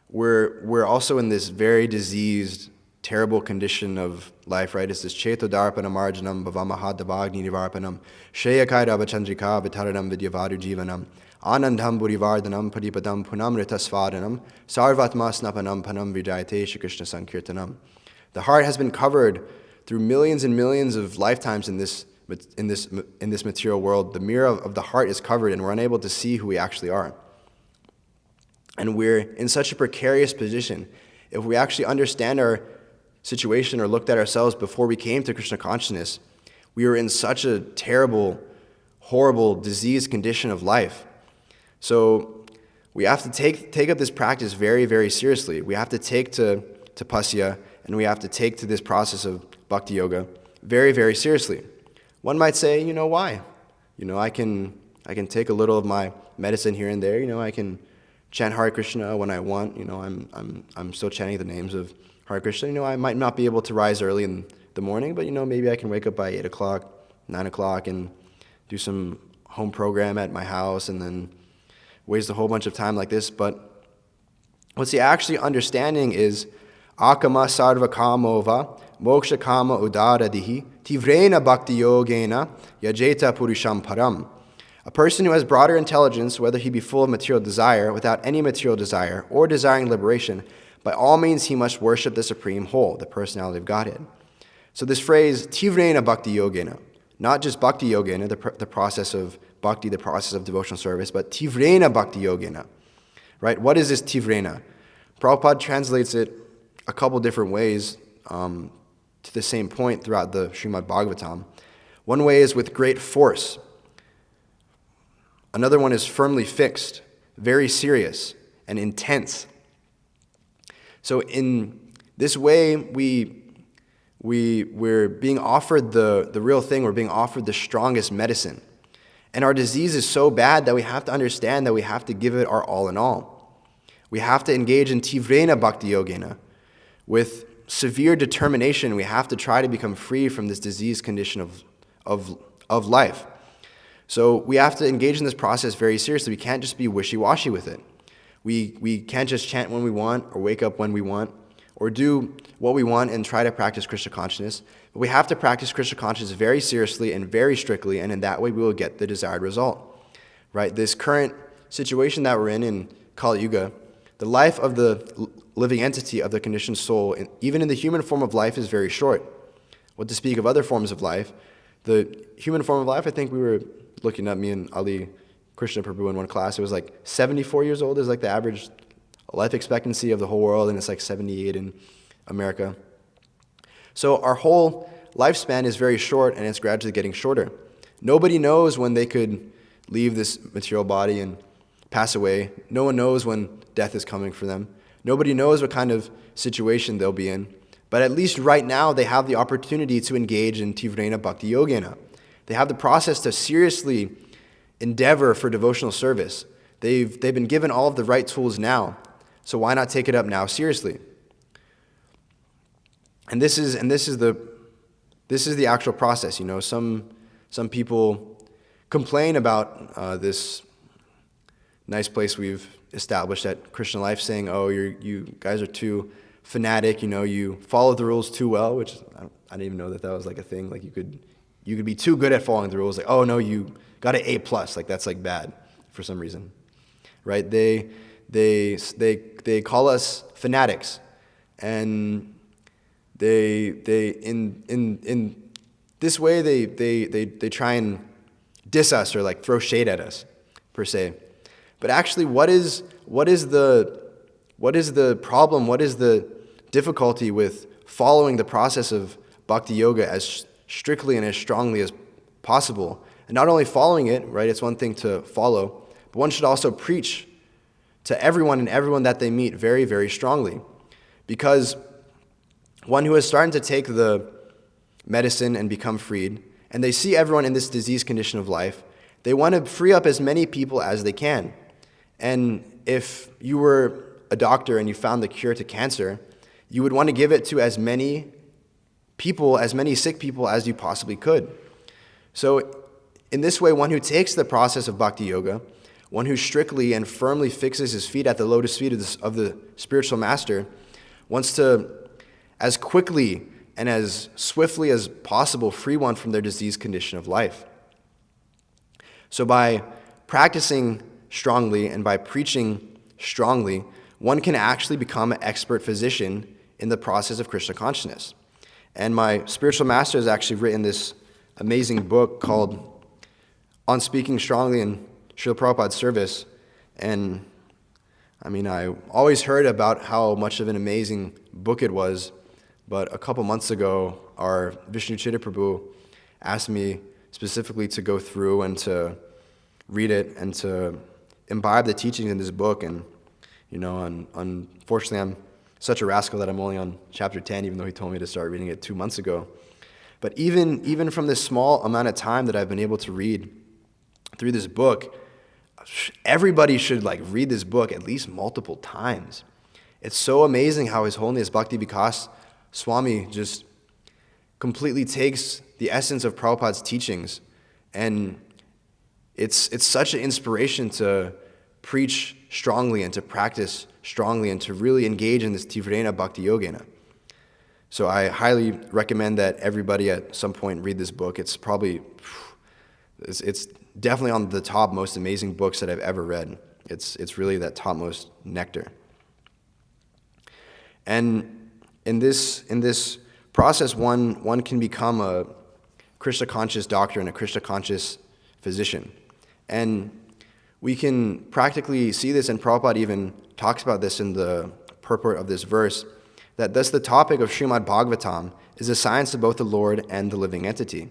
we're also in this very diseased, terrible condition of life, right? It's this chetodarpanam arjanam bhavamahadabagni nivarpanam sheyakairabachandrika vitaranam vidyavadu jivanam anandham burivardhanam padipadam punamritasvadanam sarvatma snapanam panam vijayate Shri Krishna sankirtanam. The heart has been covered through millions and millions of lifetimes in this material world. The mirror of the heart is covered and we're unable to see who we actually are. And we're in such a precarious position. If we actually understand our situation or looked at ourselves before we came to Krishna consciousness, we were in such a terrible, horrible, diseased condition of life. So we have to take up this practice very, very seriously. We have to take to tapasya and we have to take to this process of bhakti yoga very, very seriously. One might say, why? I can take a little of my medicine here and there. I can chant Hare Krishna when I want. I'm still chanting the names of Hare Krishna. I might not be able to rise early in the morning, but maybe I can wake up by 8 o'clock, 9 o'clock, and do some home program at my house, and then waste a whole bunch of time like this. But what's the actually understanding is akama sarva kamova moksha kama udaradihi tivrena bhakti yogena yajeta purusham param. A person who has broader intelligence, whether he be full of material desire, without any material desire, or desiring liberation, by all means he must worship the Supreme Whole, the Personality of Godhead. So this phrase, tivrena bhakti yogena, not just bhakti yogena, the process of bhakti, the process of devotional service, but tivrena bhakti yogena, right? What is this tivrena? Prabhupada translates it a couple different ways to the same point throughout the Srimad Bhagavatam. One way is with great force. Another one is firmly fixed, very serious, and intense. So in this way, we're being offered the real thing. We're being offered the strongest medicine. And our disease is so bad that we have to understand that we have to give it our all in all. We have to engage in tivrena bhakti yogena. With severe determination, we have to try to become free from this disease condition of life. So we have to engage in this process very seriously. We can't just be wishy-washy with it. We can't just chant when we want or wake up when we want or do what we want and try to practice Krishna consciousness. But we have to practice Krishna consciousness very seriously and very strictly, and in that way we will get the desired result. Right? This current situation that we're in Kali Yuga, the life of the living entity of the conditioned soul, even in the human form of life, is very short. What to speak of other forms of life? The human form of life, I think we were looking at, me and Ali, Krishna Prabhu in one class, it was like 74 years old is like the average life expectancy of the whole world, and it's like 78 in America. So our whole lifespan is very short, and it's gradually getting shorter. Nobody knows when they could leave this material body and pass away. No one knows when death is coming for them. Nobody knows what kind of situation they'll be in. But at least right now, they have the opportunity to engage in Tivrena Bhakti Yogena. They have the process to seriously endeavor for devotional service. They've been given all of the right tools now. So why not take it up now seriously? And this is the actual process. You know, some people complain about this nice place we've established at Krishna Life, saying, "Oh, you guys are too fanatic. You know, you follow the rules too well," which I didn't even know that was like a thing. Like you could be too good at following the rules. Like, oh no, you got an A+. Like that's like bad for some reason, right? They call us fanatics, and in this way they try and diss us or like throw shade at us per se. But actually, what is the problem? What is the difficulty with following the process of bhakti yoga as strictly and as strongly as possible? And not only following it, right? It's one thing to follow, but one should also preach to everyone and everyone that they meet very, very strongly. Because one who is starting to take the medicine and become freed, and they see everyone in this disease condition of life, they want to free up as many people as they can. And if you were a doctor and you found the cure to cancer, you would want to give it to as many people, as many sick people as you possibly could. So in this way, one who takes the process of bhakti yoga, one who strictly and firmly fixes his feet at the lotus feet of the spiritual master, wants to, as quickly and as swiftly as possible, free one from their disease condition of life. So by practicing strongly and by preaching strongly, one can actually become an expert physician in the process of Krishna consciousness. And my spiritual master has actually written this amazing book called On Speaking Strongly in Srila Prabhupada's Service. And I mean, I always heard about how much of an amazing book it was, but a couple months ago, our Vishnu Chitta Prabhu asked me specifically to go through and to read it and to imbibe the teachings in this book. And, you know, unfortunately, I'm such a rascal that I'm only on chapter 10, even though he told me to start reading it 2 months ago. But even from this small amount of time that I've been able to read through this book, everybody should like read this book at least multiple times. It's so amazing how His Holiness Bhakti Vikas Swami just completely takes the essence of Prabhupada's teachings, and it's such an inspiration to preach strongly and to practice strongly and to really engage in this Tivrena Bhakti Yogena. So I highly recommend that everybody at some point read this book. It's definitely on the top most amazing books that I've ever read. It's really that topmost nectar. And in this process, one can become a Krishna conscious doctor and a Krishna conscious physician. And we can practically see this, and Prabhupada even talks about this in the purport of this verse, that thus the topic of Srimad Bhagavatam is the science of both the Lord and the living entity.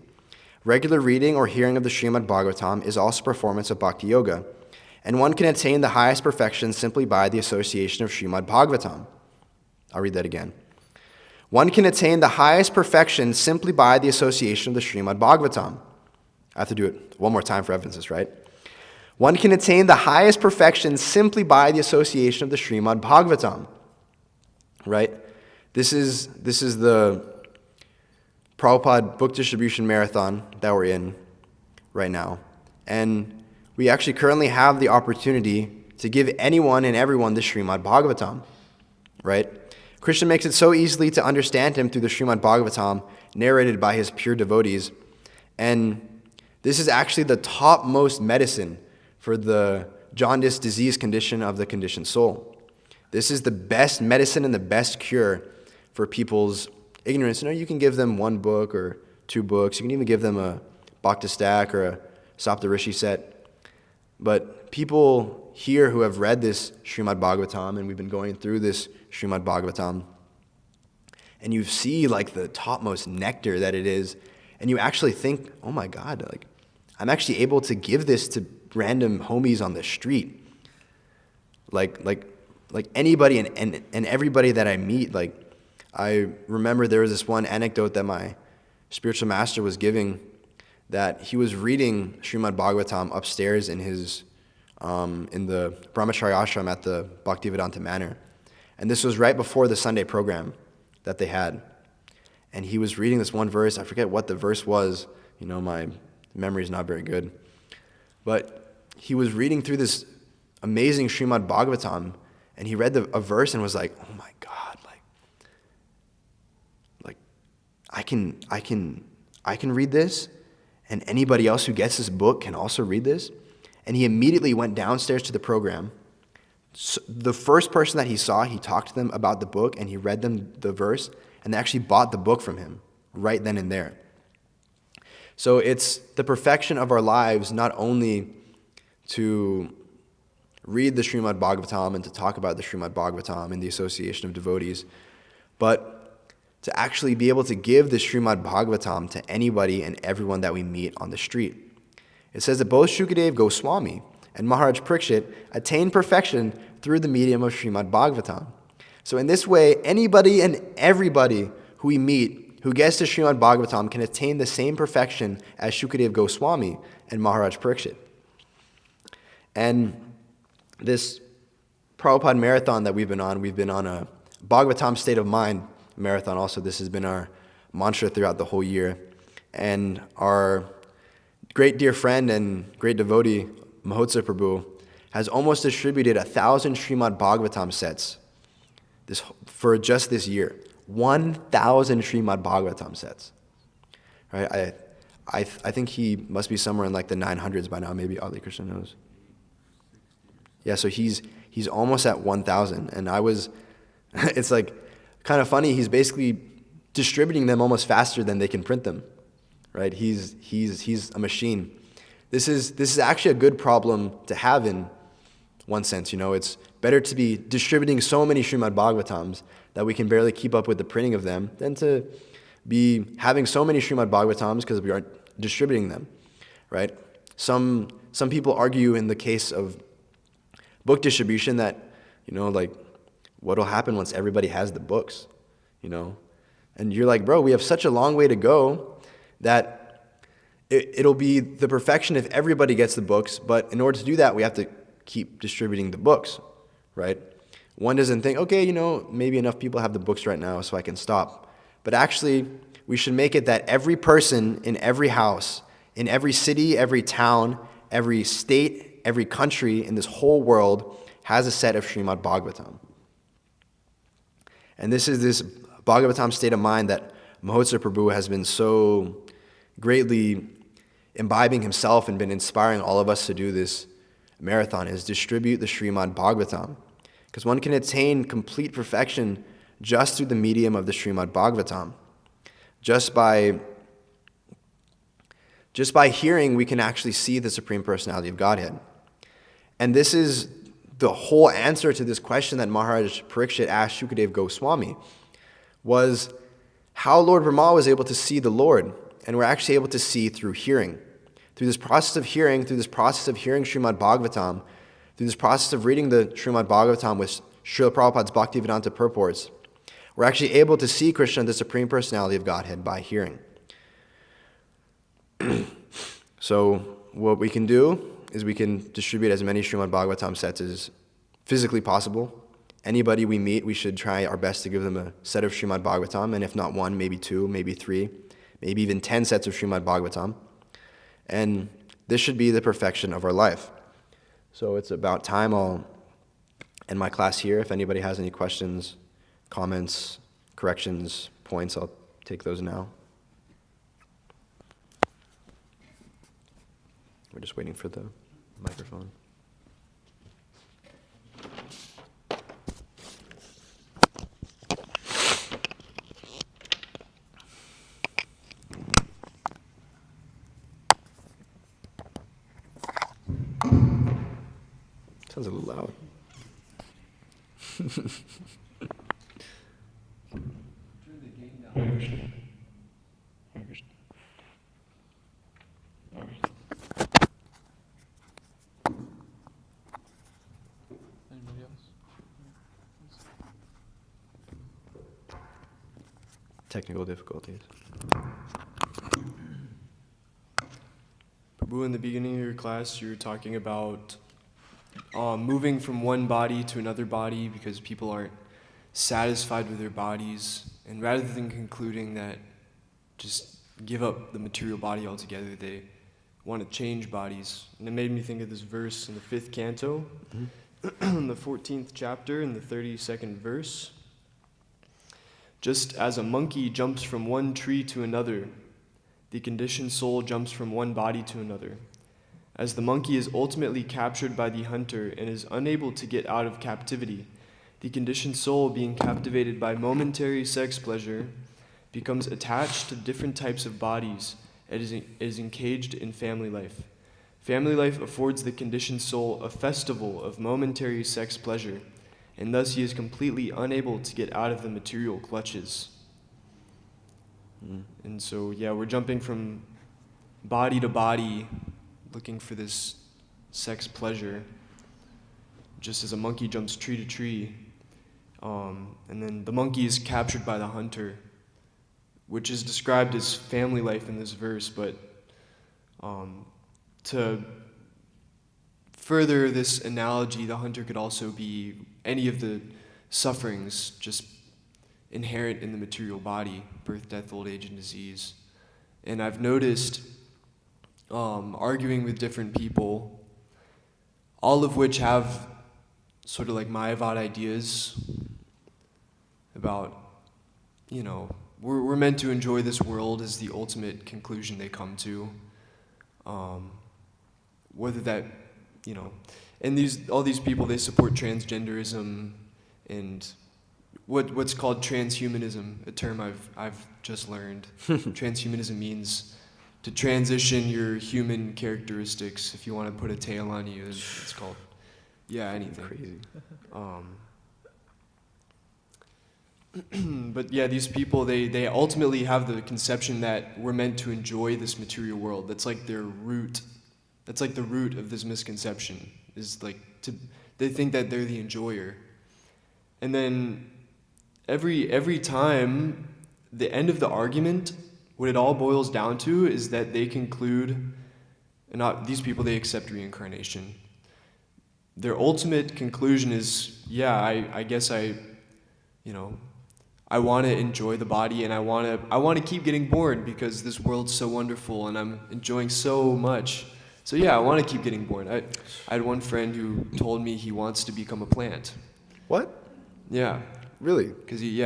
Regular reading or hearing of the Srimad Bhagavatam is also performance of Bhakti Yoga, and one can attain the highest perfection simply by the association of Srimad Bhagavatam. I'll read that again. One can attain the highest perfection simply by the association of the Srimad Bhagavatam. I have to do it one more time for emphasis, right? One can attain the highest perfection simply by the association of the Srimad Bhagavatam, right? This is the Prabhupada book distribution marathon that we're in right now. And we actually currently have the opportunity to give anyone and everyone the Srimad Bhagavatam, right? Krishna makes it so easily to understand him through the Srimad Bhagavatam narrated by his pure devotees. And this is actually the topmost medicine for the jaundice disease condition of the conditioned soul. This is the best medicine and the best cure for people's ignorance. You can give them one book or 2 books. You can even give them a Bhakti stack or a Saptarishi set. But people here who have read this Srimad Bhagavatam, and we've been going through this Srimad Bhagavatam, and you see like the topmost nectar that it is, and you actually think, oh my God, like I'm actually able to give this to random homies on the street. Like anybody and everybody that I meet. Like I remember there was this one anecdote that my spiritual master was giving, that he was reading Srimad Bhagavatam upstairs in his in the Brahmacharya ashram at the Bhaktivedanta Manor. And this was right before the Sunday program that they had. And he was reading this one verse. I forget what the verse was. My memory is not very good. But he was reading through this amazing Srimad Bhagavatam, and he read a verse and was like, oh my God, like I can read this, and anybody else who gets this book can also read this. And he immediately went downstairs to the program. So the first person that he saw, he talked to them about the book, and he read them the verse, and they actually bought the book from him right then and there. So it's the perfection of our lives, not only to read the Srimad Bhagavatam and to talk about the Srimad Bhagavatam and the association of devotees, but to actually be able to give the Srimad Bhagavatam to anybody and everyone that we meet on the street. It says that both Shukadev Goswami and Maharaj Parikshit attained perfection through the medium of Srimad Bhagavatam. So in this way, anybody and everybody who we meet who gets to Srimad Bhagavatam can attain the same perfection as Shukadev Goswami and Maharaj Parikshit. And this Prabhupada marathon that we've been on a Bhagavatam state of mind marathon also. This has been our mantra throughout the whole year. And our great dear friend and great devotee, Mahotsa Prabhu, has almost distributed 1,000 Srimad Bhagavatam sets for just this year. 1,000 Srimad Bhagavatam sets. Right? I think he must be somewhere in like the 900s by now. Maybe Ali Krishna knows. Yeah, so he's almost at 1,000, and it's like kind of funny. He's basically distributing them almost faster than they can print them, right? He's a machine. This is actually a good problem to have in one sense. It's better to be distributing so many Srimad Bhagavatams that we can barely keep up with the printing of them than to be having so many Srimad Bhagavatams because we aren't distributing them, right? Some people argue in the case of book distribution that, like, what'll happen once everybody has the books, And you're like, bro, we have such a long way to go that it'll be the perfection if everybody gets the books, but in order to do that, we have to keep distributing the books, right? One doesn't think, okay, maybe enough people have the books right now so I can stop. But actually, we should make it that every person in every house, in every city, every town, every state, every country in this whole world has a set of Srimad Bhagavatam. And this is this Bhagavatam state of mind that Mahotsa Prabhu has been so greatly imbibing himself and been inspiring all of us to do this marathon, is distribute the Srimad Bhagavatam. Because one can attain complete perfection just through the medium of the Srimad Bhagavatam. Just by hearing, we can actually see the Supreme Personality of Godhead. And this is the whole answer to this question that Maharaj Parikshit asked Shukadev Goswami, was how Lord Brahma was able to see the Lord. And we're actually able to see through hearing. Through this process of hearing Srimad Bhagavatam, through this process of reading the Srimad Bhagavatam with Srila Prabhupada's Bhaktivedanta purports, we're actually able to see Krishna, the Supreme Personality of Godhead, by hearing. So what we can do is we can distribute as many Srimad Bhagavatam sets as physically possible. Anybody we meet, we should try our best to give them a set of Srimad Bhagavatam, and if not one, maybe 2, maybe 3, maybe even 10 sets of Srimad Bhagavatam. And this should be the perfection of our life. So it's about time I'll end my class here. If anybody has any questions, comments, corrections, points, I'll take those now. We're just waiting for the microphone. Sounds a little loud. Turn the gain down. Anybody else? Technical difficulties. Prabhu, in the beginning of your class, you were talking about moving from one body to another body because people aren't satisfied with their bodies. And rather than concluding that just give up the material body altogether, they want to change bodies. And it made me think of this verse in the 5th canto, in the 14th chapter, in the 32nd verse. Just as a monkey jumps from one tree to another, the conditioned soul jumps from one body to another. As the monkey is ultimately captured by the hunter and is unable to get out of captivity, the conditioned soul, being captivated by momentary sex pleasure, becomes attached to different types of bodies and is encaged in family life. Family life affords the conditioned soul a festival of momentary sex pleasure, and thus he is completely unable to get out of the material clutches. And so, yeah, we're jumping from body to body, looking for this sex pleasure, just as a monkey jumps tree to tree. And then the monkey is captured by the hunter, which is described as family life in this verse, but to further this analogy, the hunter could also be any of the sufferings just inherent in the material body, birth, death, old age, and disease. And I've noticed, arguing with different people, all of which have sort of like Mayavad ideas about, we're meant to enjoy this world is the ultimate conclusion they come to. Whether that, and all these people, they support transgenderism and what's called transhumanism, a term I've just learned. Transhumanism means to transition your human characteristics. If you want to put a tail on you, it's called, anything. Crazy. But yeah, these people, they ultimately have the conception that we're meant to enjoy this material world. That's like their root. That's like the root of this misconception, is like they think that they're the enjoyer. And then every time, the end of the argument, what it all boils down to is that they conclude, these people, they accept reincarnation. Their ultimate conclusion is, I guess I want to enjoy the body, and I want to keep getting born because this world's so wonderful and I'm enjoying so much. So I want to keep getting born. I had one friend who told me he wants to become a plant. What? Yeah. Really? Because he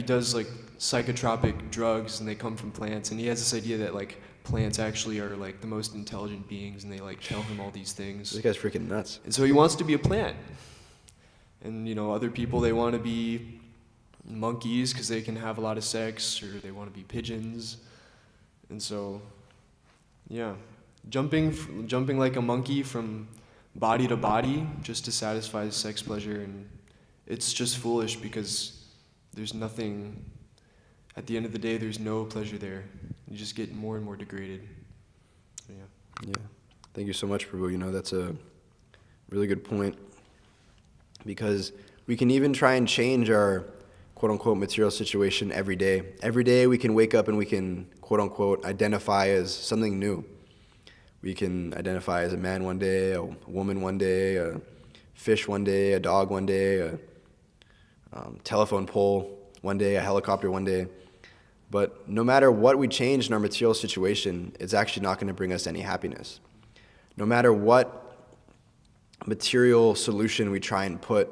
does like psychotropic drugs and they come from plants, and he has this idea that like plants actually are like the most intelligent beings, and they like tell him all these things. This guy's freaking nuts. And so he wants to be a plant. And other people, they want to be monkeys because they can have a lot of sex, or they want to be pigeons. And so, jumping like a monkey from body to body just to satisfy his sex pleasure, and it's just foolish because there's nothing, at the end of the day, there's no pleasure there. You just get more and more degraded. So, Yeah. Thank you so much, Prabhu. That's a really good point, because we can even try and change our quote-unquote material situation every day. Every day we can wake up and we can quote-unquote identify as something new. We can identify as a man one day, a woman one day, a fish one day, a dog one day, a telephone pole one day, a helicopter one day. But no matter what we change in our material situation, it's actually not going to bring us any happiness. No matter what material solution we try and put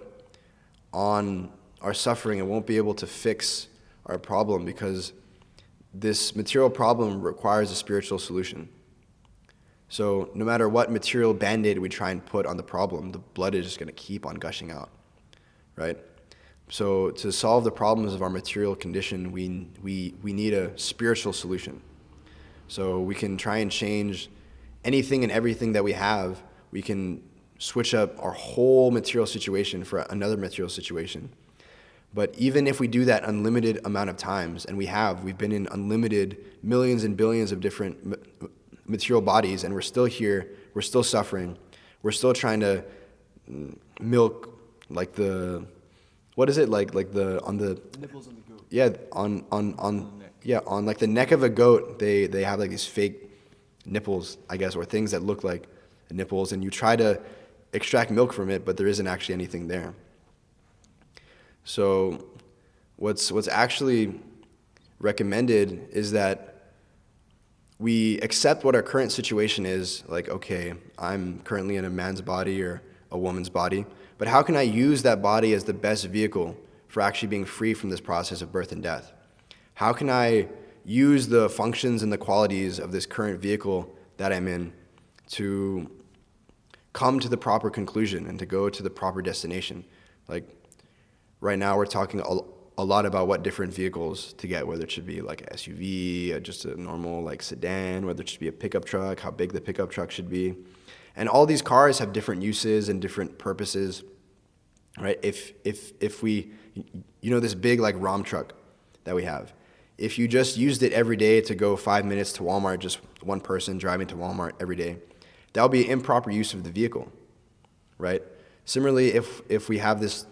on our suffering, it won't be able to fix our problem, because this material problem requires a spiritual solution. So no matter what material band-aid we try and put on the problem, the blood is just going to keep on gushing out, right? So to solve the problems of our material condition, we need a spiritual solution. So we can try and change anything and everything that we have. We can switch up our whole material situation for another material situation. But even if we do that unlimited amount of times, and we've been in unlimited millions and billions of different material bodies, and we're still here, we're still suffering, we're still trying to milk like the, what is it, like the, on the, Nipples on the goat. yeah, on like the neck of a goat, they have like these fake nipples, I guess, or things that look like nipples, and you try to extract milk from it, but there isn't actually anything there. So what's actually recommended is that we accept what our current situation is, like, okay, I'm currently in a man's body or a woman's body, but how can I use that body as the best vehicle for actually being free from this process of birth and death? How can I use the functions and the qualities of this current vehicle that I'm in to come to the proper conclusion and to go to the proper destination? Like, right now we're talking a lot about what different vehicles to get, whether it should be like an SUV, just a normal like sedan, whether it should be a pickup truck, how big the pickup truck should be. And all these cars have different uses and different purposes, right? If we, this big like Ram truck that we have, if you just used it every day to go 5 minutes to Walmart, just one person driving to Walmart every day, that would be improper use of the vehicle, right? Similarly, if we have this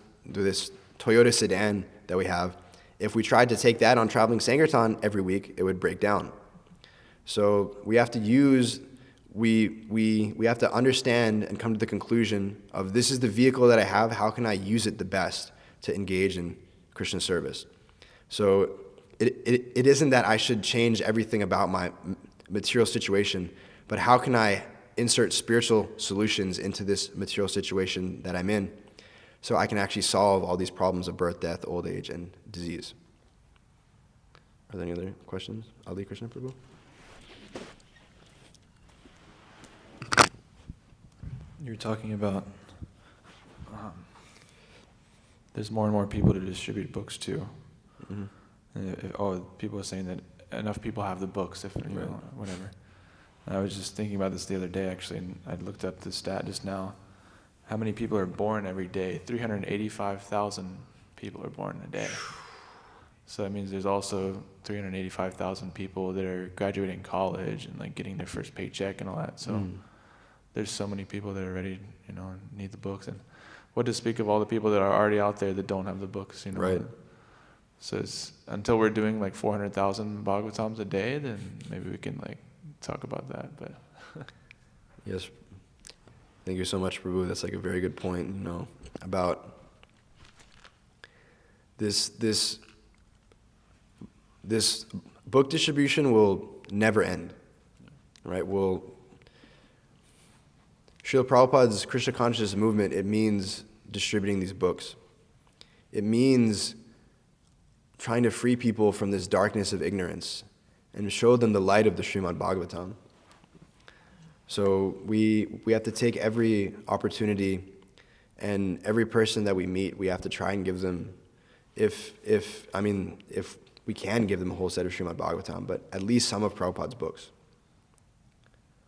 Toyota sedan that we have, if we tried to take that on traveling Sankirtan every week, it would break down. So we have to we have to understand and come to the conclusion of, this is the vehicle that I have, how can I use it the best to engage in Krishna service? So it isn't that I should change everything about my material situation, but how can I insert spiritual solutions into this material situation that I'm in, so I can actually solve all these problems of birth, death, old age, and disease. Are there any other questions? Ali Krishna Prabhu? You're talking about there's more and more people to distribute books to. Mm-hmm. People are saying that enough people have the books, if Right. whatever. And I was just thinking about this the other day, actually, and I looked up the stat just now. How many people are born every day? 385,000 people are born a day. So that means there's also 385,000 people that are graduating college and like getting their first paycheck and all that. So there's so many people that are ready, and need the books. And what to speak of all the people that are already out there that don't have the books, Right. So until we're doing like 400,000 Bhagavatams a day, then maybe we can like talk about that. But Yes. Thank you so much, Prabhu. That's like a very good point, about this book distribution will never end, right? Srila Prabhupada's Krishna consciousness movement, it means distributing these books. It means trying to free people from this darkness of ignorance and show them the light of the Srimad Bhagavatam. So we have to take every opportunity, and every person that we meet, we have to try and give them, if we can give them a whole set of Srimad Bhagavatam, but at least some of Prabhupada's books.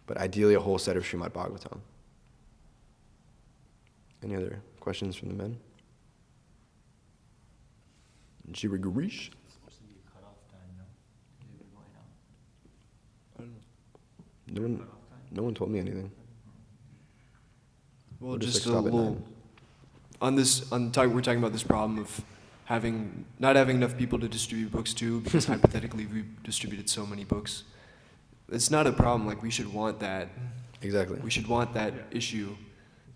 But ideally a whole set of Srimad Bhagavatam. Any other questions from the men? Jiva Gurish? Supposed to be a cutoff time, no? They were going out. I don't know. No one told me anything. Well, We'll just like a stop at little. 9. We're talking about this problem of not having enough people to distribute books to, because hypothetically we distributed so many books. It's not a problem. Like, we should want that. Exactly. We should want that issue.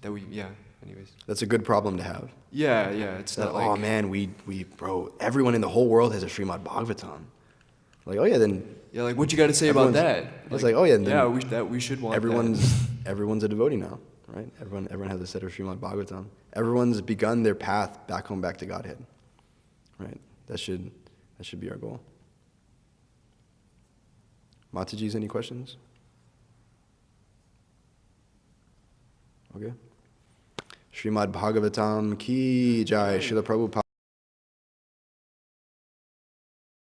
Anyways. That's a good problem to have. Yeah. It's That, not like. oh man, bro, everyone in the whole world has a Srimad Bhagavatam. Like, oh yeah, then Yeah, like, what you got to say about that? It's like, oh yeah, then Yeah, we should want everyone's a devotee now, right? Everyone has a set of Srimad Bhagavatam. Everyone's begun their path back to Godhead, right? That should be our goal. Mataji's, any questions? Okay. Srimad Bhagavatam ki jai, Srila Prabhupada.